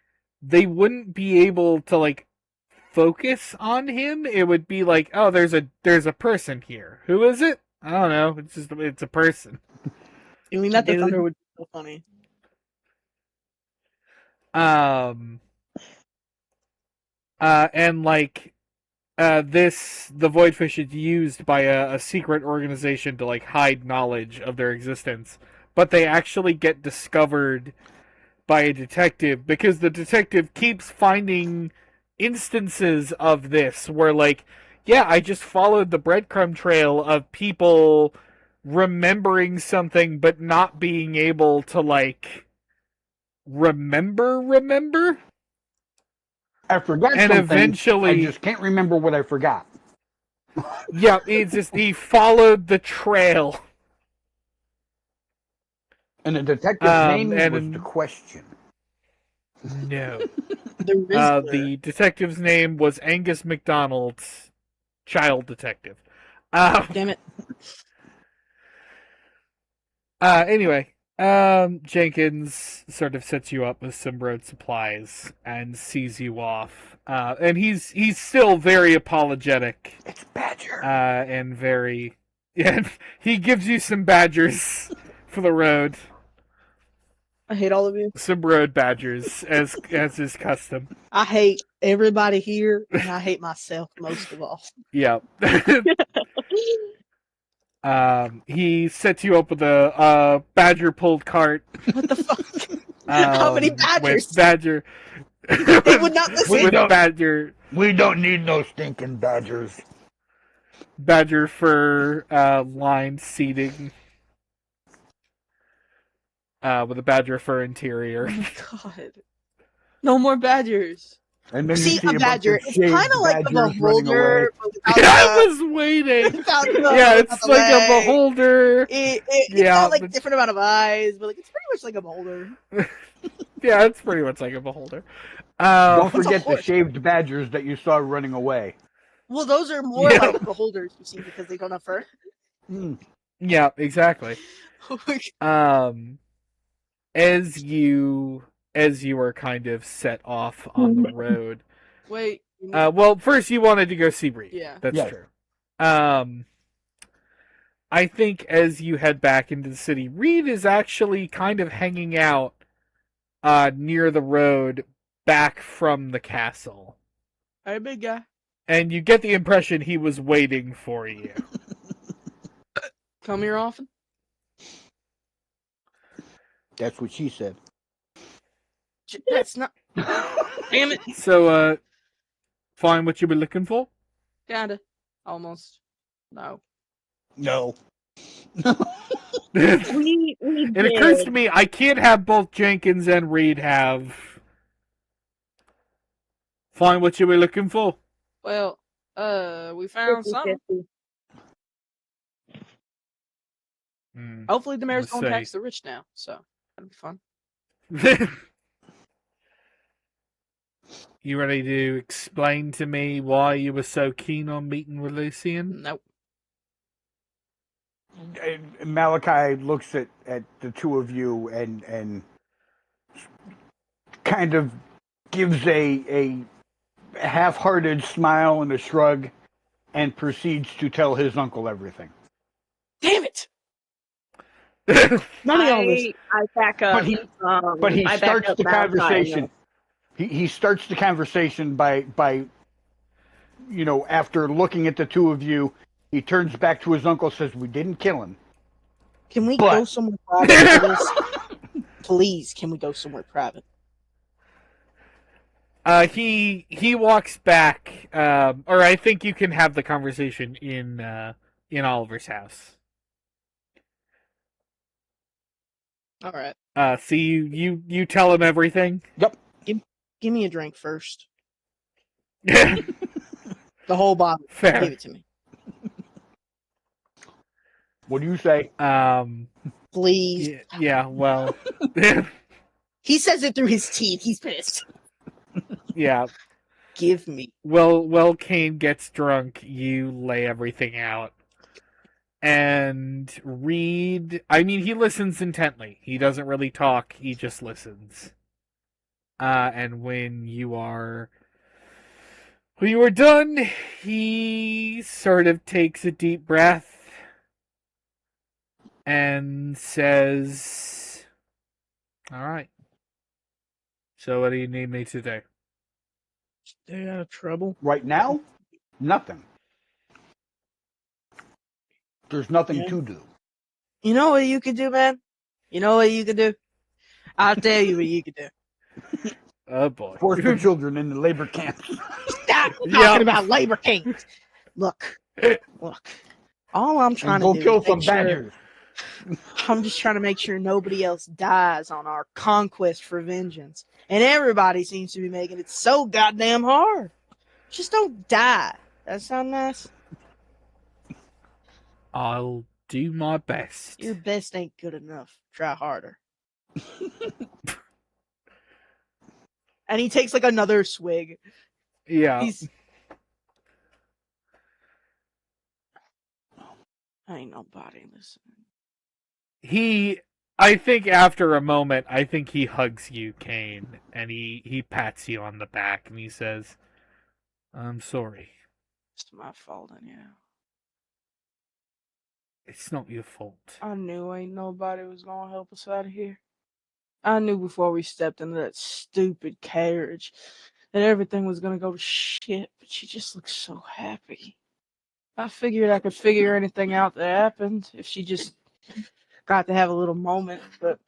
they wouldn't be able to like focus on him. It would be like, oh, there's a person here. Who is it? I don't know. It's a person. Doing that to Thunder would be so funny. And like the voidfish is used by a secret organization to like hide knowledge of their existence, but they actually get discovered by a detective because the detective keeps finding instances of this where, like, yeah, I just followed the breadcrumb trail of people remembering something but not being able to like remember. I forgot and something. Eventually, I just can't remember what I forgot. Yeah, he followed the trail. And the detective's name was the question. No. The the detective's name was Angus MacDonald's child detective. Damn it. Anyway, Jenkins sort of sets you up with some road supplies and sees you off. And he's still very apologetic. It's Badger. And very... Yeah, he gives you some badgers for the road. I hate all of you. Some road badgers, as is custom. I hate everybody here, and I hate myself most of all. Yeah. He sets you up with a badger pulled cart. What the fuck? How many badgers? With badger. They would not listen. With badger. We don't need no stinking badgers. Badger fur lined seating. With a badger fur interior. Oh my god. No more badgers. And then See, you see a badger. It's kind of like a beholder. I was waiting. Yeah, it's like a beholder. It's got like a different amount of eyes, but like it's pretty much like a beholder. Yeah, it's pretty much like a beholder. Don't forget the shaved badgers that you saw running away. Well, those are more like beholders, you see, because they don't have fur. Yeah, exactly. As you are kind of set off on the road. Wait. Well, first you wanted to go see Reed. Yeah. That's true. I think as you head back into the city, Reed is actually kind of hanging out near the road back from the castle. Hey, big guy. And you get the impression he was waiting for you. Come here often? That's what she said. That's not... Damn it. So, find what you were looking for? Kinda. Almost. No. No. It occurs to me I can't have both Jenkins and Reed have... Find what you were looking for? Well, we found something. Hopefully the mayor's going to tax the rich now, so that'll be fun. You ready to explain to me why you were so keen on meeting with Lucian? Nope. Malachi looks at the two of you and kind of gives a half-hearted smile and a shrug, and proceeds to tell his uncle everything. Damn it! None of y'all listen. I back up. But he I back starts up the Malachi conversation. enough. He starts the conversation by after looking at the two of you, he turns back to his uncle, says, "We didn't kill him." Can we But- go somewhere private for this? Please, can we go somewhere private? He walks back, or I think you can have the conversation in Oliver's house. All right. So you tell him everything. Yep. Give me a drink first. Fair. The whole bottle. Give it to me. What do you say? Please. Yeah, well. He says it through his teeth. He's pissed. Yeah. Give me. Well, Kane gets drunk, you lay everything out. And Reed, he listens intently. He doesn't really talk, he just listens. And when you are done, he sort of takes a deep breath and says, "All right. So what do you need me to do?" Stay out of trouble. Right now, nothing. There's nothing to do. You know what you could do, man? You know what you could do? I'll tell you what you could do. Oh boy. Force the children into labor camps. Stop talking about labor camps. Look. All I'm trying to Go do kill is some make sure, badgers. I'm just trying to make sure nobody else dies on our conquest for vengeance. And everybody seems to be making it so goddamn hard. Just don't die. That sound nice? I'll do my best. Your best ain't good enough. Try harder. And he takes like another swig. Yeah. Ain't nobody listening. I think after a moment, I think he hugs you, Kane, and he pats you on the back and he says, "I'm sorry. It's my fault, anyhow. It's not your fault." I knew ain't nobody was gonna help us out of here. I knew before we stepped into that stupid carriage that everything was gonna go to shit, but she just looked so happy. I figured I could figure anything out that happened if she just got to have a little moment, but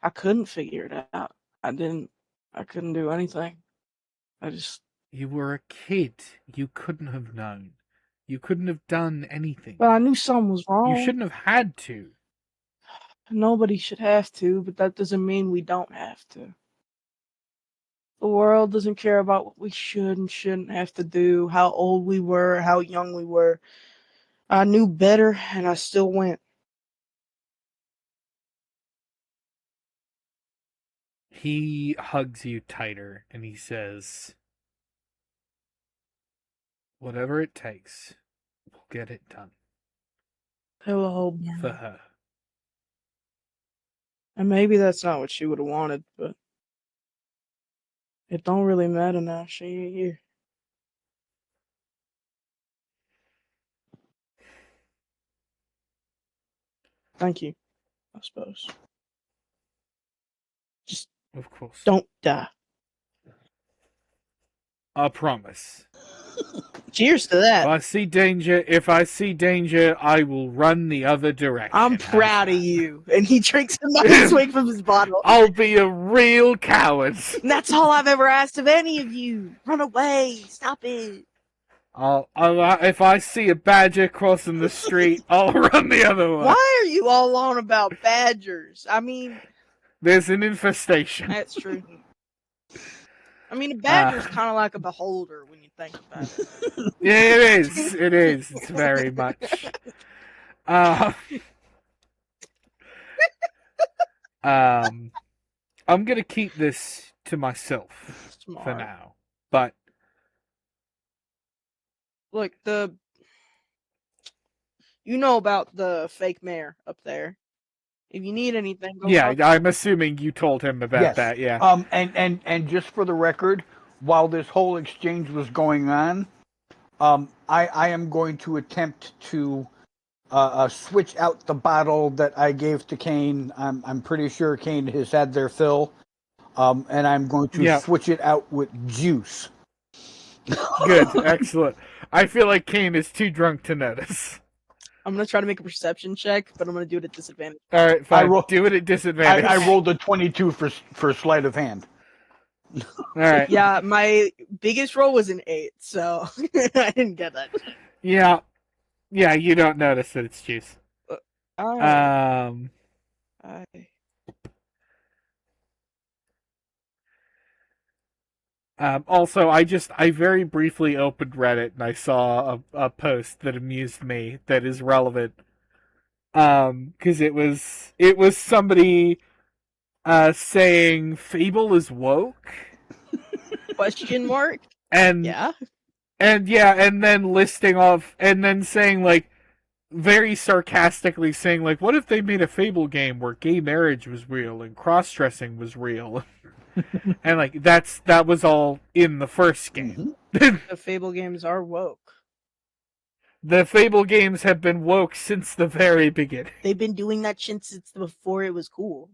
I couldn't figure it out. I couldn't do anything. You were a kid. You couldn't have known. You couldn't have done anything. But I knew something was wrong. You shouldn't have had to. Nobody should have to, but that doesn't mean we don't have to. The world doesn't care about what we should and shouldn't have to do, how old we were, how young we were. I knew better, and I still went. He hugs you tighter and he says, "Whatever it takes, we'll get it done. Hello, For her." And maybe that's not what she would have wanted, but it don't really matter now. She ain't here. Thank you, I suppose. Just Of course. don't die. I promise. Cheers to that. If I see danger, I will run the other direction. I'm proud of you. And he drinks another swig from his bottle. I'll be a real coward. And that's all I've ever asked of any of you. Run away. Stop it. If I see a badger crossing the street, I'll run the other way. Why are you all on about badgers? I mean, there's an infestation. That's true. I mean, a badger's kind of like a beholder when you think about it. Yeah, it is. It is. It's very much. I'm gonna keep this to myself for now, but look, you know about the fake mayor up there. If you need anything, go yeah, I'm assuming you told him about Yes. that. Yeah. And just for the record, while this whole exchange was going on, I am going to attempt to switch out the bottle that I gave to Kane. I'm pretty sure Kane has had their fill, and I'm going to Yeah. switch it out with juice. Good, excellent. I feel like Kane is too drunk to notice. I'm gonna try to make a perception check, but I'm gonna do it at disadvantage. All right, fine. Do it at disadvantage. I rolled a 22 for sleight of hand. All right. Yeah, my biggest roll was an 8, so I didn't get that. Yeah. Yeah, you don't notice that it's juice. I, Also, I very briefly opened Reddit and I saw a post that amused me that is relevant. Because it was somebody saying Fable is woke question mark? and Yeah. and yeah, and then listing off and then saying like very sarcastically saying like, what if they made a Fable game where gay marriage was real and cross dressing was real? And like that was all in the first game. The Fable games are woke. The Fable games have been woke since the very beginning. They've been doing that shit since before it was cool.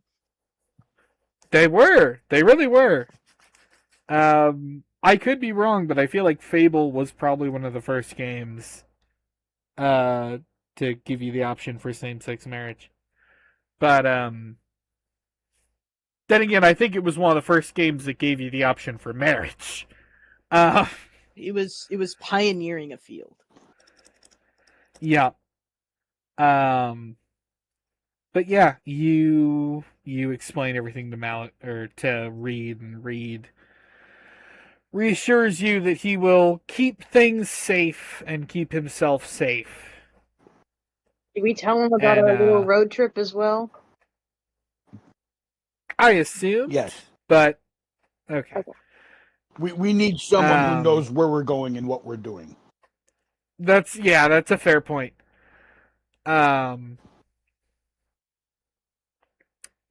They were. They really were. I could be wrong, but I feel like Fable was probably one of the first games to give you the option for same-sex marriage. But then again, I think it was one of the first games that gave you the option for marriage. It was pioneering a field. Yeah. But yeah, you explain everything to Reed, and Reed reassures you that he will keep things safe and keep himself safe. Did we tell him about our little road trip as well? I assume. Yes. But okay. We need someone who knows where we're going and what we're doing. That's a fair point.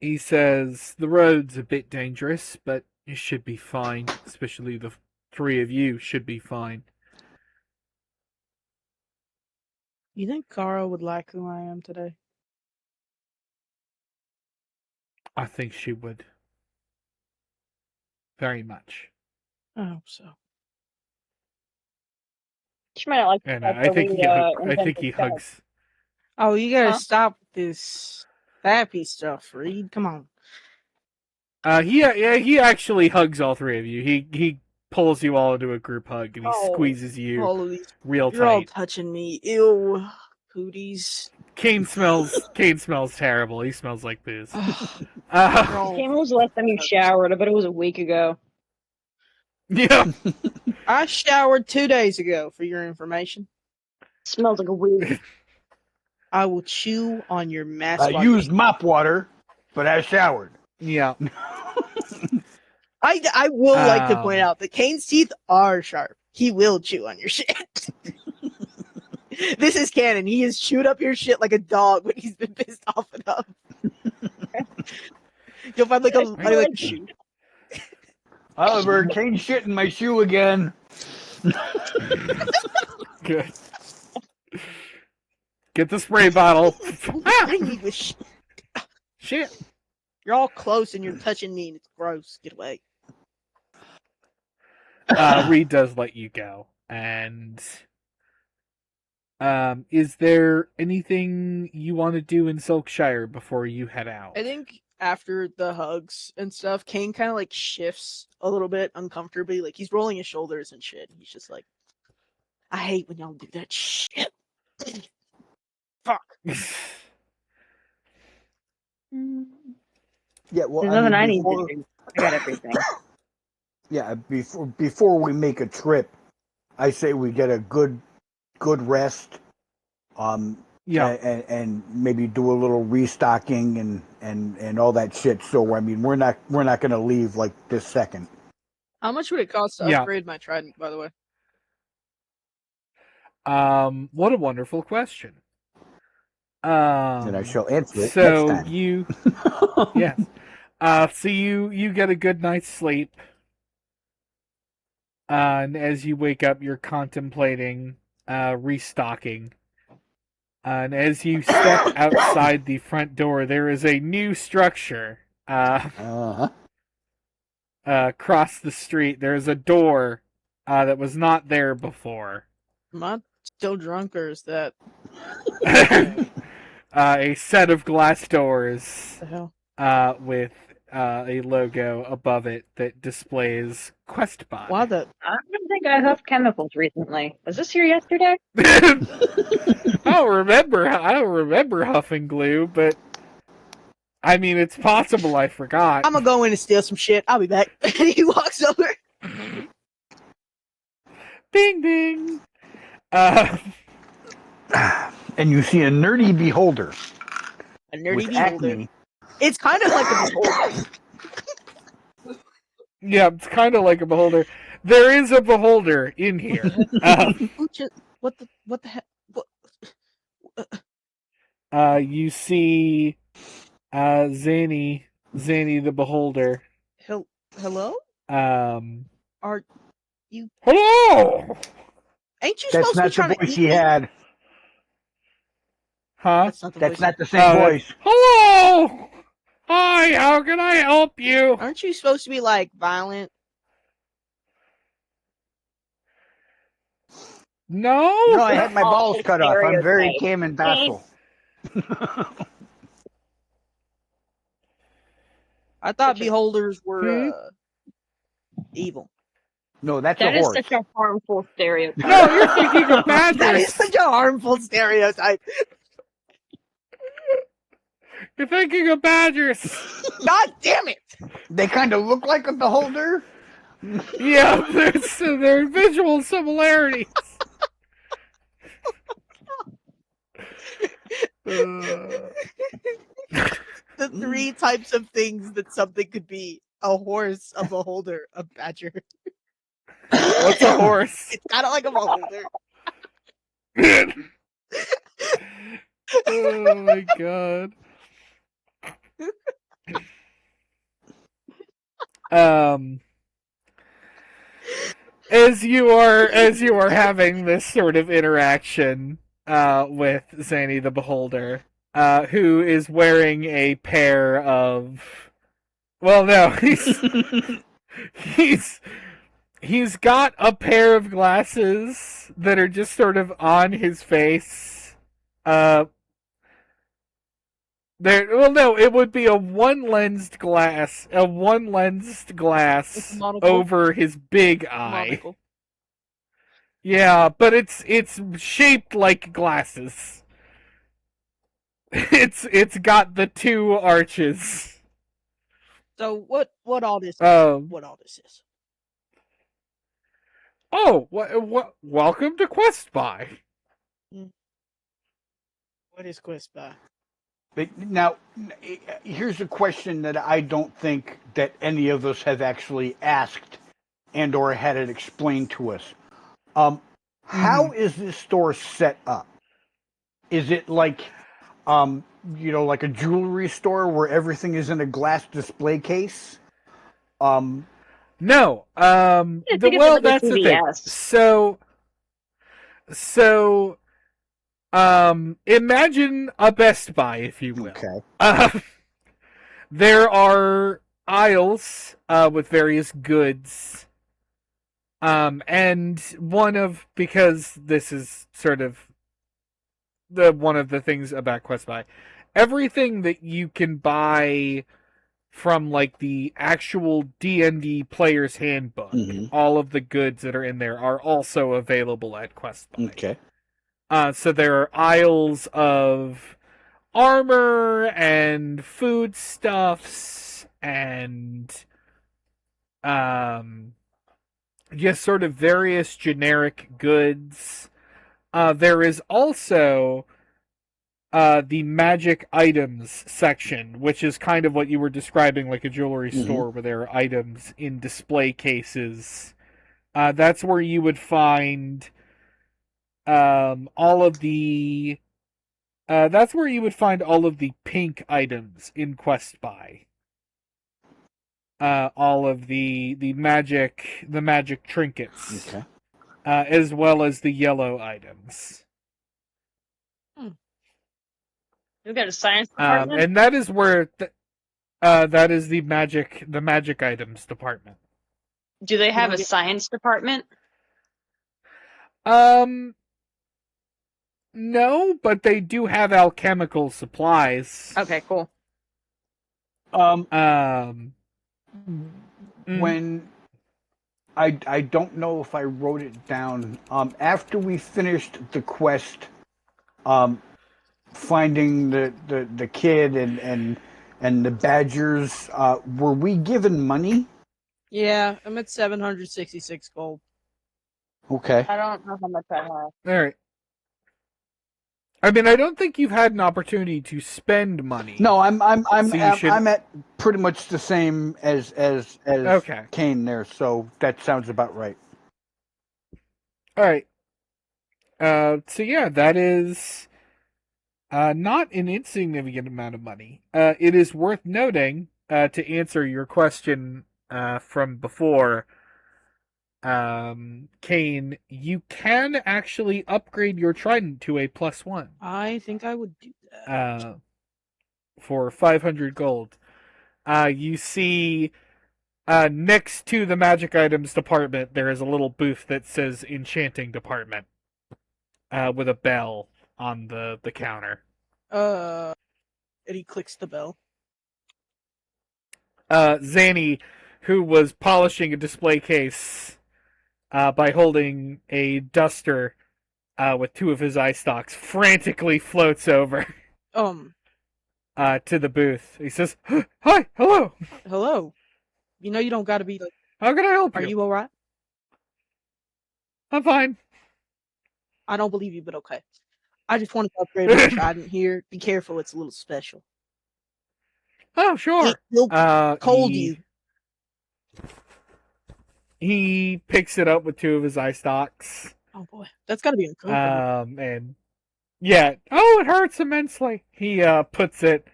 He says the road's a bit dangerous, but you should be fine. Especially the three of you should be fine. You think Kara would like who I am today? I think she would. Very much. I hope so. She might not like. And I think he hugs. Oh, you gotta stop with this happy stuff, Reed. Come on. He actually hugs all three of you. He pulls you all into a group hug and he squeezes you real tight. You're all touching me. Ew, cooties. Kane smells terrible. He smells like booze. Kane was the last time you showered. I bet it was a week ago. Yeah. I showered 2 days ago, for your information. Smells like a week. I will chew on your mask. I used mop water, but I showered. Yeah. I will like to point out that Kane's teeth are sharp. He will chew on your shit. This is canon. He has chewed up your shit like a dog when he's been pissed off enough. You'll find like a shoe. Oliver, Kane shit in my shoe again. Good. Get the spray bottle. I need this shit. Shit. You're all close and you're touching me and it's gross. Get away. Reed does let you go. And is there anything you want to do in Silkshire before you head out? I think after the hugs and stuff, Kane kind of like shifts a little bit uncomfortably. Like he's rolling his shoulders and shit. He's just like, I hate when y'all do that shit. Fuck. Yeah, well, There's nothing I need to do. I got everything. Yeah, before we make a trip, I say we get a good rest. Yeah, and maybe do a little restocking and all that shit. So I mean, we're not going to leave like this second. How much would it cost to upgrade my trident, by the way? What a wonderful question. And I shall answer it so next time. You, yes. So you get a good night's sleep. And as you wake up, you're contemplating restocking. And as you step outside the front door, there is a new structure. Across the street, there's a door that was not there before. Am I still drunk, or is that A set of glass doors the hell? with a logo above it that displays Quest Buy. Why the? I don't think I huffed chemicals recently. Was this here yesterday? I don't remember huffing glue, but I mean, it's possible I forgot. I'm gonna go in and steal some shit. I'll be back. And he walks over. Ding ding. And you see a nerdy beholder. A nerdy with beholder. acne. It's kind of like a beholder. Yeah, it's kind of like a beholder. There is a beholder in here. What the heck? What? You see Zany the beholder. Hello? Are you? Hello. Ain't you That's supposed to be not the trying to voice eat he me? had. Huh? That's not the That's voice. not the same voice. Hello. Hi. How can I help you? Aren't you supposed to be like violent? No. No, I had my balls cut off. I'm very Stereotype. tame and docile. I thought Such a- beholders were evil. No, that's That a is horse. such a harmful stereotype. No, you're thinking of That is badgers. such a harmful stereotype. You're thinking of badgers. God damn it! They kind of look like a beholder. Yeah, there are visual similarities. The three types of things that something could be: a horse, a beholder, a badger. What's a horse? It's kind of like a beholder. Oh my god. As you are having this sort of interaction with Zany the Beholder, who is wearing a pair of, well, no, he's got a pair of glasses that are just sort of on his face. Well, no, it would be a one-lensed glass monocle. over his big eye. Monocle. Yeah, but it's shaped like glasses. It's got the two arches. So what all this? What all this is? Oh, what? Welcome to Quest Buy. What is Quest Buy? Now, here's a question that I don't think that any of us have actually asked and or had it explained to us. How is this store set up? Is it like, like a jewelry store where everything is in a glass display case? No. I think it's like a That's the thing. CVS. So, imagine a Best Buy, if you will. Okay. There are aisles with various goods. And because this is sort of one of the things about Quest Buy, everything that you can buy from like the actual D&D player's handbook, all of the goods that are in there are also available at Quest Buy. Okay. So there are aisles of armor and foodstuffs and just sort of various generic goods. There is also the magic items section, which is kind of what you were describing, like a jewelry store where there are items in display cases. That's where you would find all of the pink items in Quest Buy. all of the magic trinkets, Okay. as well as the yellow items. We got a science department. And that is where that is the magic items department. Do they have don't a get- science department? Um, no, but they do have alchemical supplies. Okay, cool. Um, Um, when I don't know if I wrote it down. After we finished the quest, finding the kid and the badgers, were we given money? Yeah, I'm at 766 gold. Okay. I don't know how much I have. all right. I mean, I don't think you've had an opportunity to spend money. No, So you should. I'm at pretty much the same as Okay. Kane there, so that sounds about right. All right. So yeah, that is not an insignificant amount of money. It is worth noting, to answer your question from before, Kane, you can actually upgrade your trident to a +1 I think I would do that. for 500 gold. You see, next to the magic items department, there is a little booth that says enchanting department, with a bell on the counter. And he clicks the bell. Zanny, who was polishing a display case by holding a duster with two of his eye stalks, frantically floats over to the booth. He says, "Hi, hello. Hello. You know you don't gotta be like, How can I help are you? you alright? I'm fine." I don't believe you, but okay. I just wanted to upgrade my trident here. Be careful, it's a little special. Oh, It sure. will cold you. He picks it up with two of his eye stalks. Oh boy, that's gotta be uncomfortable. And yeah, oh, it hurts immensely. He puts it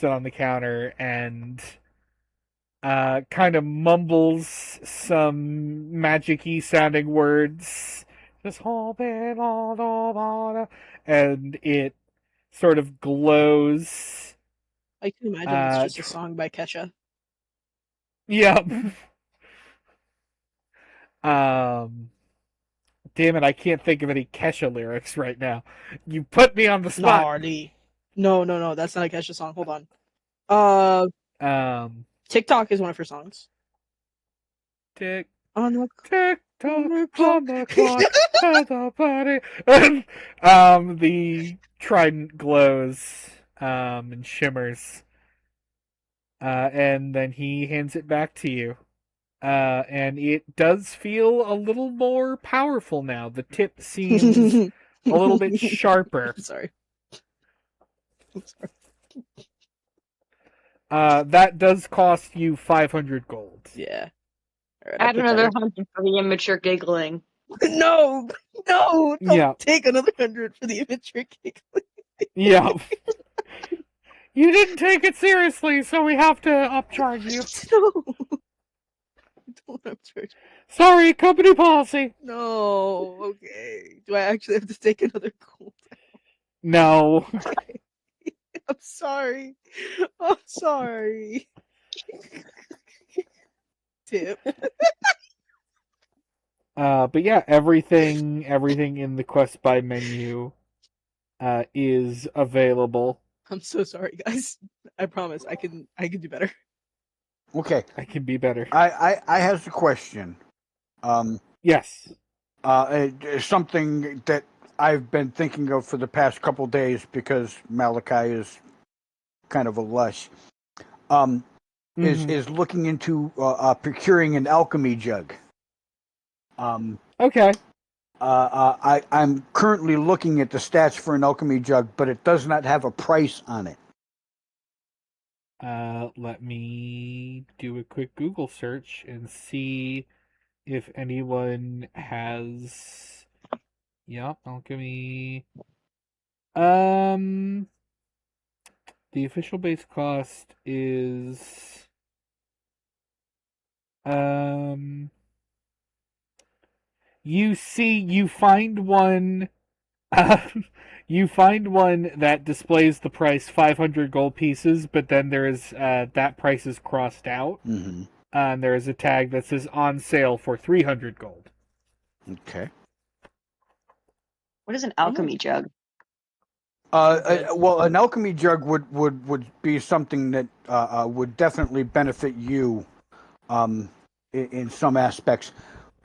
on the counter and kind of mumbles some magic-y sounding words. Just hold it on, and it sort of glows. I can imagine it's just a song by Kesha. Yep. Damn it, I can't think of any Kesha lyrics right now. You put me on the spot. Gnarly. No, that's not a Kesha song. Hold on. TikTok is one of her songs. Tick On the tick tock on the on the clock, at the party. The trident glows, and shimmers, and then he hands it back to you. And it does feel a little more powerful now. The tip seems a little bit sharper. Sorry. I'm sorry. That does cost you 500 gold. Yeah. All right, Add another 100 for the immature giggling. No, don't Yeah. take another 100 for the immature kick. Yeah. You didn't take it seriously, so we have to upcharge you. No. Don't upcharge. Sorry, company policy. No, okay. Do I actually have to take another gold? No. Okay. I'm sorry. I'm sorry. Tip. But yeah, everything in the quest by menu is available. I'm so sorry, guys. I promise I can do better. Okay. I can be better. I have a question. Yes. Something that I've been thinking of for the past couple days because Malachi is kind of a lush. Is looking into procuring an alchemy jug. Okay. I'm currently looking at the stats for an alchemy jug, but it does not have a price on it. Let me do a quick Google search and see if anyone has. Yep, alchemy. The official base cost is Um, you find one. You find one that displays the price 500 gold pieces, but then there is that price is crossed out, Mm-hmm. and there is a tag that says on sale for 300 gold. Okay. What is an alchemy jug? Well, an alchemy jug would be something that would definitely benefit you in some aspects.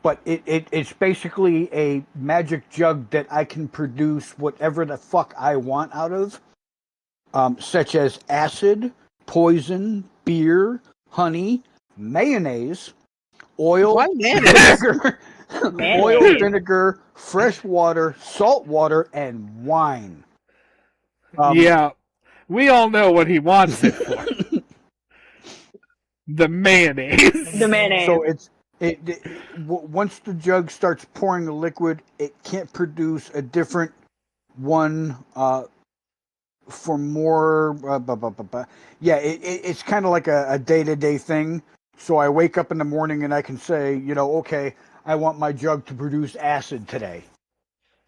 But it's basically a magic jug that I can produce whatever the fuck I want out of, such as acid, poison, beer, honey, mayonnaise, oil, Why mayonnaise? vinegar, oil, Mayonnaise. vinegar, fresh water, salt water, and wine. Yeah, we all know what he wants it for. The mayonnaise. The mayonnaise. So once the jug starts pouring the liquid, it can't produce a different one for more. Yeah, it's kind of like a day-to-day thing. So I wake up in the morning and I can say, okay, I want my jug to produce acid today,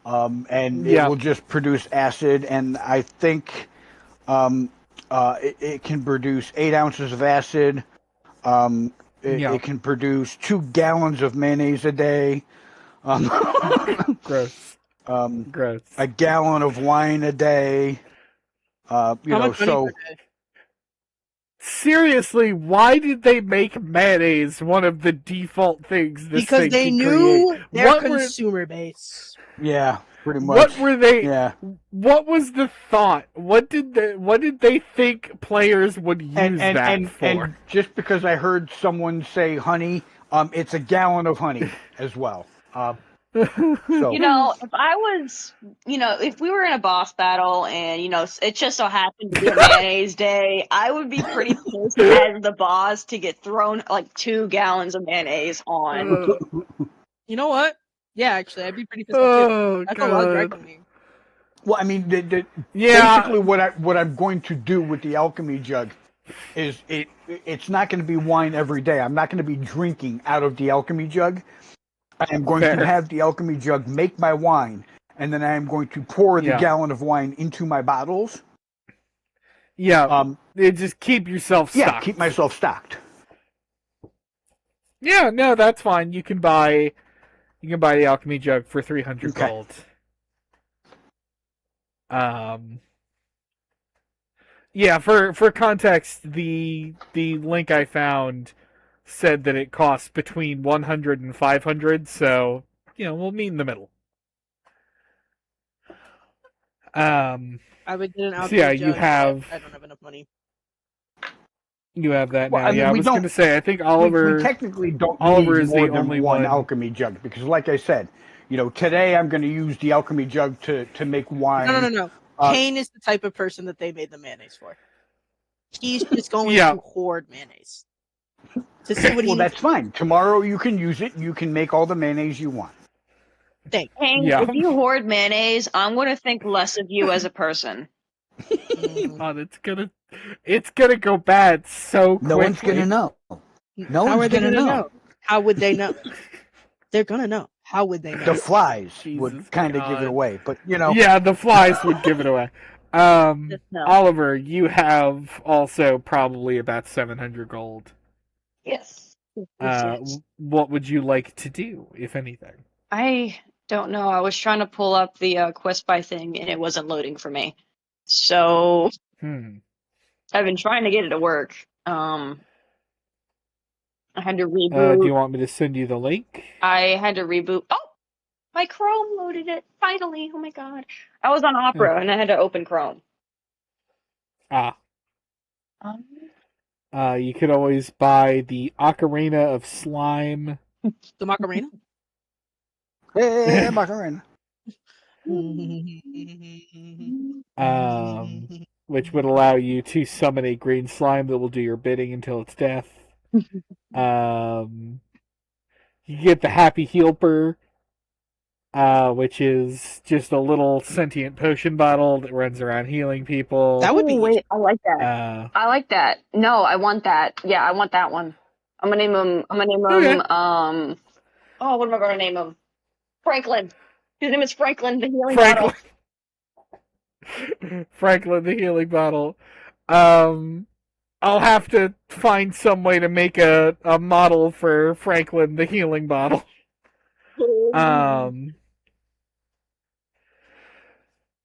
and it Yeah. will just produce acid. And I think it can produce 8 ounces of acid. Yeah. It can produce 2 gallons of mayonnaise a day. Gross. Gross. A gallon of wine a day. How much money so per day? Seriously, why did they make mayonnaise one of the default things this Because thing they can knew create? their What were consumer base. yeah, pretty much. what were they? Yeah, What was the thought? What did they think players would use that for? and just because I heard someone say honey, it's a gallon of honey as well. So If I was, if we were in a boss battle and, it just so happened to be a mayonnaise day, I would be pretty pissed as the boss to get thrown like 2 gallons of mayonnaise on. You know what? Yeah, actually, I'd be pretty pissed off too. Oh That's a lot of dry god. cleaning. well, I mean, Yeah. basically what I'm going to do with the alchemy jug is it's not going to be wine every day. I'm not going to be drinking out of the alchemy jug. I am going Fair. to have the alchemy jug make my wine, and then I am going to pour the Yeah. gallon of wine into my bottles. Yeah. Just keep yourself stocked. Yeah, keep myself stocked. Yeah, no, that's fine. You can buy the alchemy jug for 300 Okay. gold. Yeah, for context, the link I found said that it costs between 100 and 500, so we'll meet in the middle. I would get an So alcohol yeah, you jug, but have I don't have enough money. you have that Well, now. I mean, yeah, I we was don't- going to say I think Oliver We technically don't Oliver need is more the than only one one. alchemy jug because, like I said, today I'm going to use the alchemy jug to make wine. No. Kane is the type of person that they made the mayonnaise for. He's just going Yeah. to hoard mayonnaise. To see what Well, he that's fine. Tomorrow you can use it. You can make all the mayonnaise you want. thinks. Hank, Yeah. if you hoard mayonnaise, I'm going to think less of you as a person. God, it's gonna go bad so quickly. No one's going to know. No How one's are they going to gonna know. How would they know? They're gonna know. How would they know? The flies Jesus would kind of give it God. away, but Yeah, the flies would give it away. Just no. Oliver, you have also probably about 700 gold. Yes. What would you like to do, if anything? I don't know. I was trying to pull up the quest by thing and it wasn't loading for me. So I've been trying to get it to work. I had to reboot. Do you want me to send you the link? I had to reboot. Oh, my Chrome loaded it finally. Oh my god! I was on Opera and I had to open Chrome. You could always buy the Ocarina of Slime. The Macarena? Hey, Macarena. Which would allow you to summon a green slime that will do your bidding until its death. You get the Happy Healper, which is just a little sentient potion bottle that runs around healing people. That would be wait. I like that. I like that. No, I want that. Yeah, I want that one. I'm gonna name him. Okay. Oh, what am I gonna name him? Franklin. His name is Franklin, the healing Franklin. bottle. Franklin the healing bottle. Um, I'll have to find some way to make a model for Franklin the healing bottle. Um,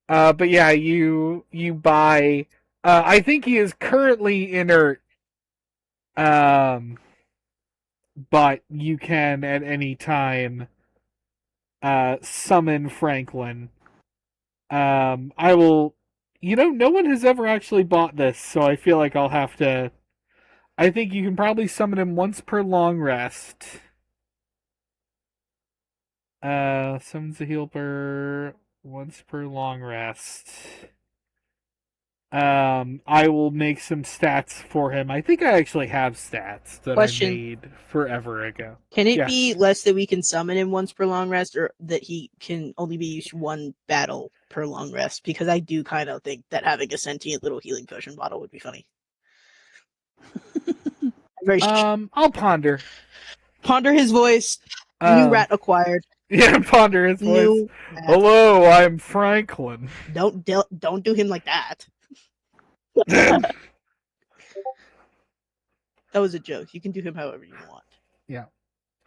but yeah, you buy. I think he is currently inert. Um, but you can at any time summon Franklin. I will. You know, no one has ever actually bought this, so I feel like I'll have to. I think you can probably summon him once per long rest. Summons a healer once per long rest. I will make some stats for him. I think I actually have stats that I Question. made forever ago. Can it Yeah. be less that we can summon him once per long rest, or that he can only be used one battle per long rest? Because I do kind of think that having a sentient little healing potion bottle would be funny. Very I'll ponder. ponder his voice. New Um, rat acquired. Yeah, ponder his voice. New rat. Hello, I'm Franklin. Don't do him like that. That was a joke. You can do him however you want. Yeah.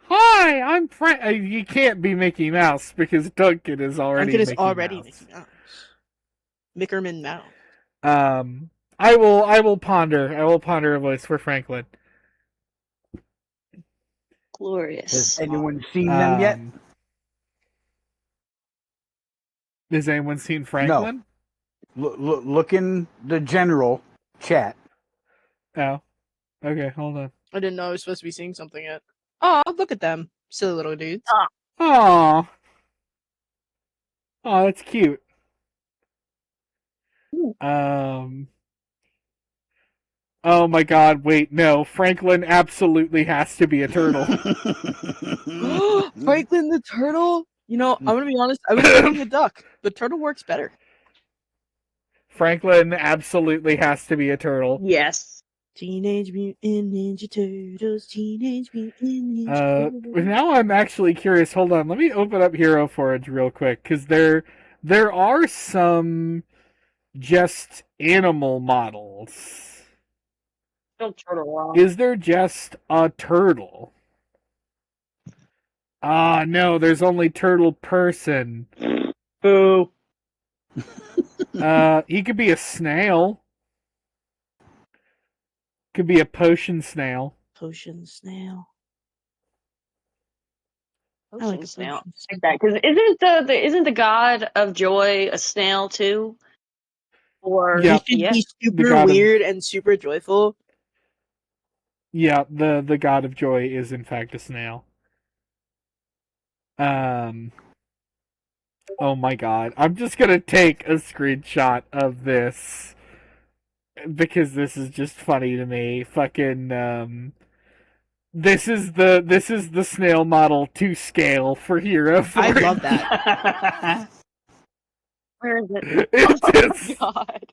Hi, I'm Frank. You can't be Mickey Mouse because Duncan is already Duncan is Mickey already Mouse. Mickey Mouse. Mickerman Mouse. I will ponder. I will ponder a voice for Franklin. Glorious. Has anyone seen them yet? Has anyone seen Franklin? Look in the general chat. Oh. Okay, hold on. I didn't know I was supposed to be seeing something yet. Oh, look at them. Silly little dudes. Aw. Oh, that's cute. Oh my god, wait, no. Franklin absolutely has to be a turtle. Franklin the turtle? You know, I'm gonna be honest, I was thinking a duck, but turtle works better. Franklin absolutely has to be a turtle. Yes. Teenage Mutant Ninja Turtles, Teenage Mutant Ninja Turtles. Now I'm actually curious. Hold on, let me open up Hero Forge real quick, because there are some just animal models. Still turtle wrong. Is there just a turtle? Ah, no, there's only turtle person. Boo. He could be a snail. Could be a potion snail. Potion snail. I like a snail. potion I like that because isn't the god of joy a snail too? Or Yep. He should yeah, be The super god of- weird and super joyful. Yeah, the god of joy is in fact a snail. Oh my god. I'm just gonna take a screenshot of this because this is just funny to me. Fucking this is the snail model to scale for Hero I Forge. love that. where is it? It's just, God.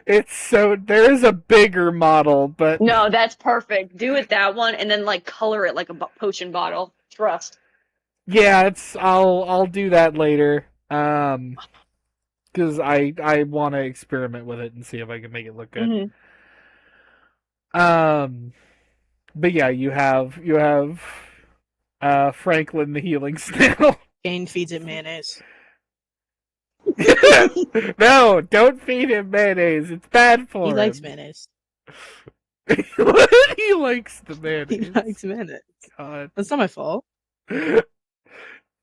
it's so there is a bigger model, but No, that's perfect. Do it that one, and then like color it like a potion bottle. Trust. yeah, I'll do that later. Because I want to experiment with it and see if I can make it look good. Mm-hmm. But yeah, you have Franklin the healing snail. Kane feeds it mayonnaise. No, don't feed him mayonnaise. It's bad for him. He likes mayonnaise. He likes the mayonnaise. He likes mayonnaise. God. That's not my fault.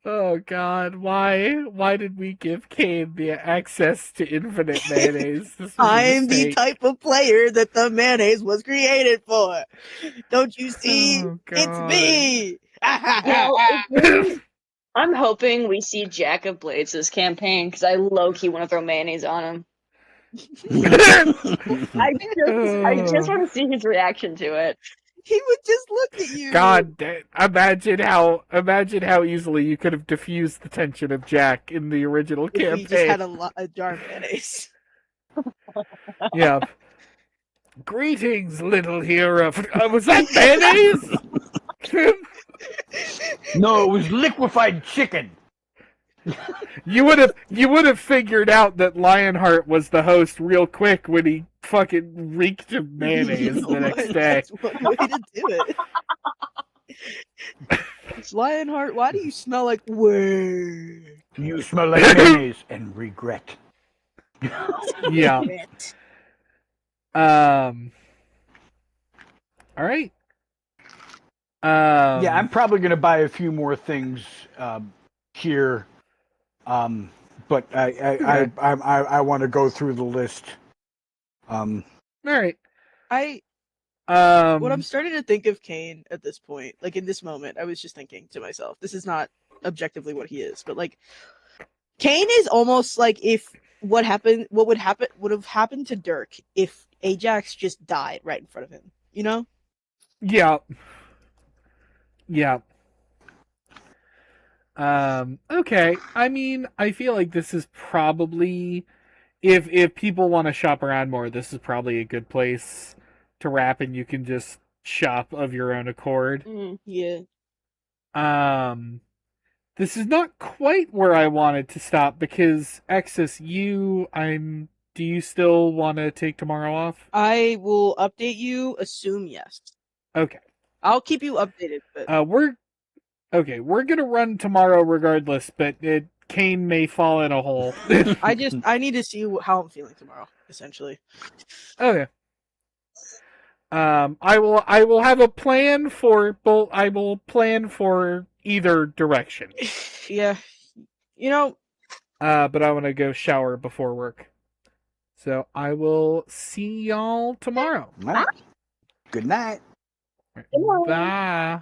Oh God, why did we give Kane the access to infinite mayonnaise? This was a I'm the mistake. type of player that the mayonnaise was created for. Don't you see? Oh, It's God. me. I'm hoping we see Jack of Blades' campaign because I low key want to throw mayonnaise on him. I just want to see his reaction to it. He would just look at you. God, imagine how easily you could have diffused the tension of Jack in the original If campaign. we just had a jar of mayonnaise. Yeah. Greetings, little hero. Was that mayonnaise? No, it was liquefied chicken. You would have figured out that Lionheart was the host real quick when he fucking reeked of mayonnaise You know the next what? day. That's one way to do it. It's Lionheart, why do you smell like way? You smell like mayonnaise and regret. Yeah. Regret. All right. Yeah, I'm probably going to buy a few more things here, but I want to go through the list. All right. What I'm starting to think of Kane at this point, like in this moment, I was just thinking to myself, this is not objectively what he is, but like Kane is almost like if what would have happened to Dirk if Ajax just died right in front of him, you know? Yeah. Yeah. Okay. I mean, I feel like this is probably if people want to shop around more, this is probably a good place to wrap, and you can just shop of your own accord. Yeah. This is not quite where I wanted to stop because Exus, do you still want to take tomorrow off? I will update you, assume yes. Okay. I'll keep you updated, but we're gonna run tomorrow regardless, but Kane may fall in a hole. I need to see how I'm feeling tomorrow, essentially. Okay. I will have a plan for both. I will plan for either direction. Yeah. You know, but I want to go shower before work. So I will see y'all tomorrow. All right. Good night. Bye.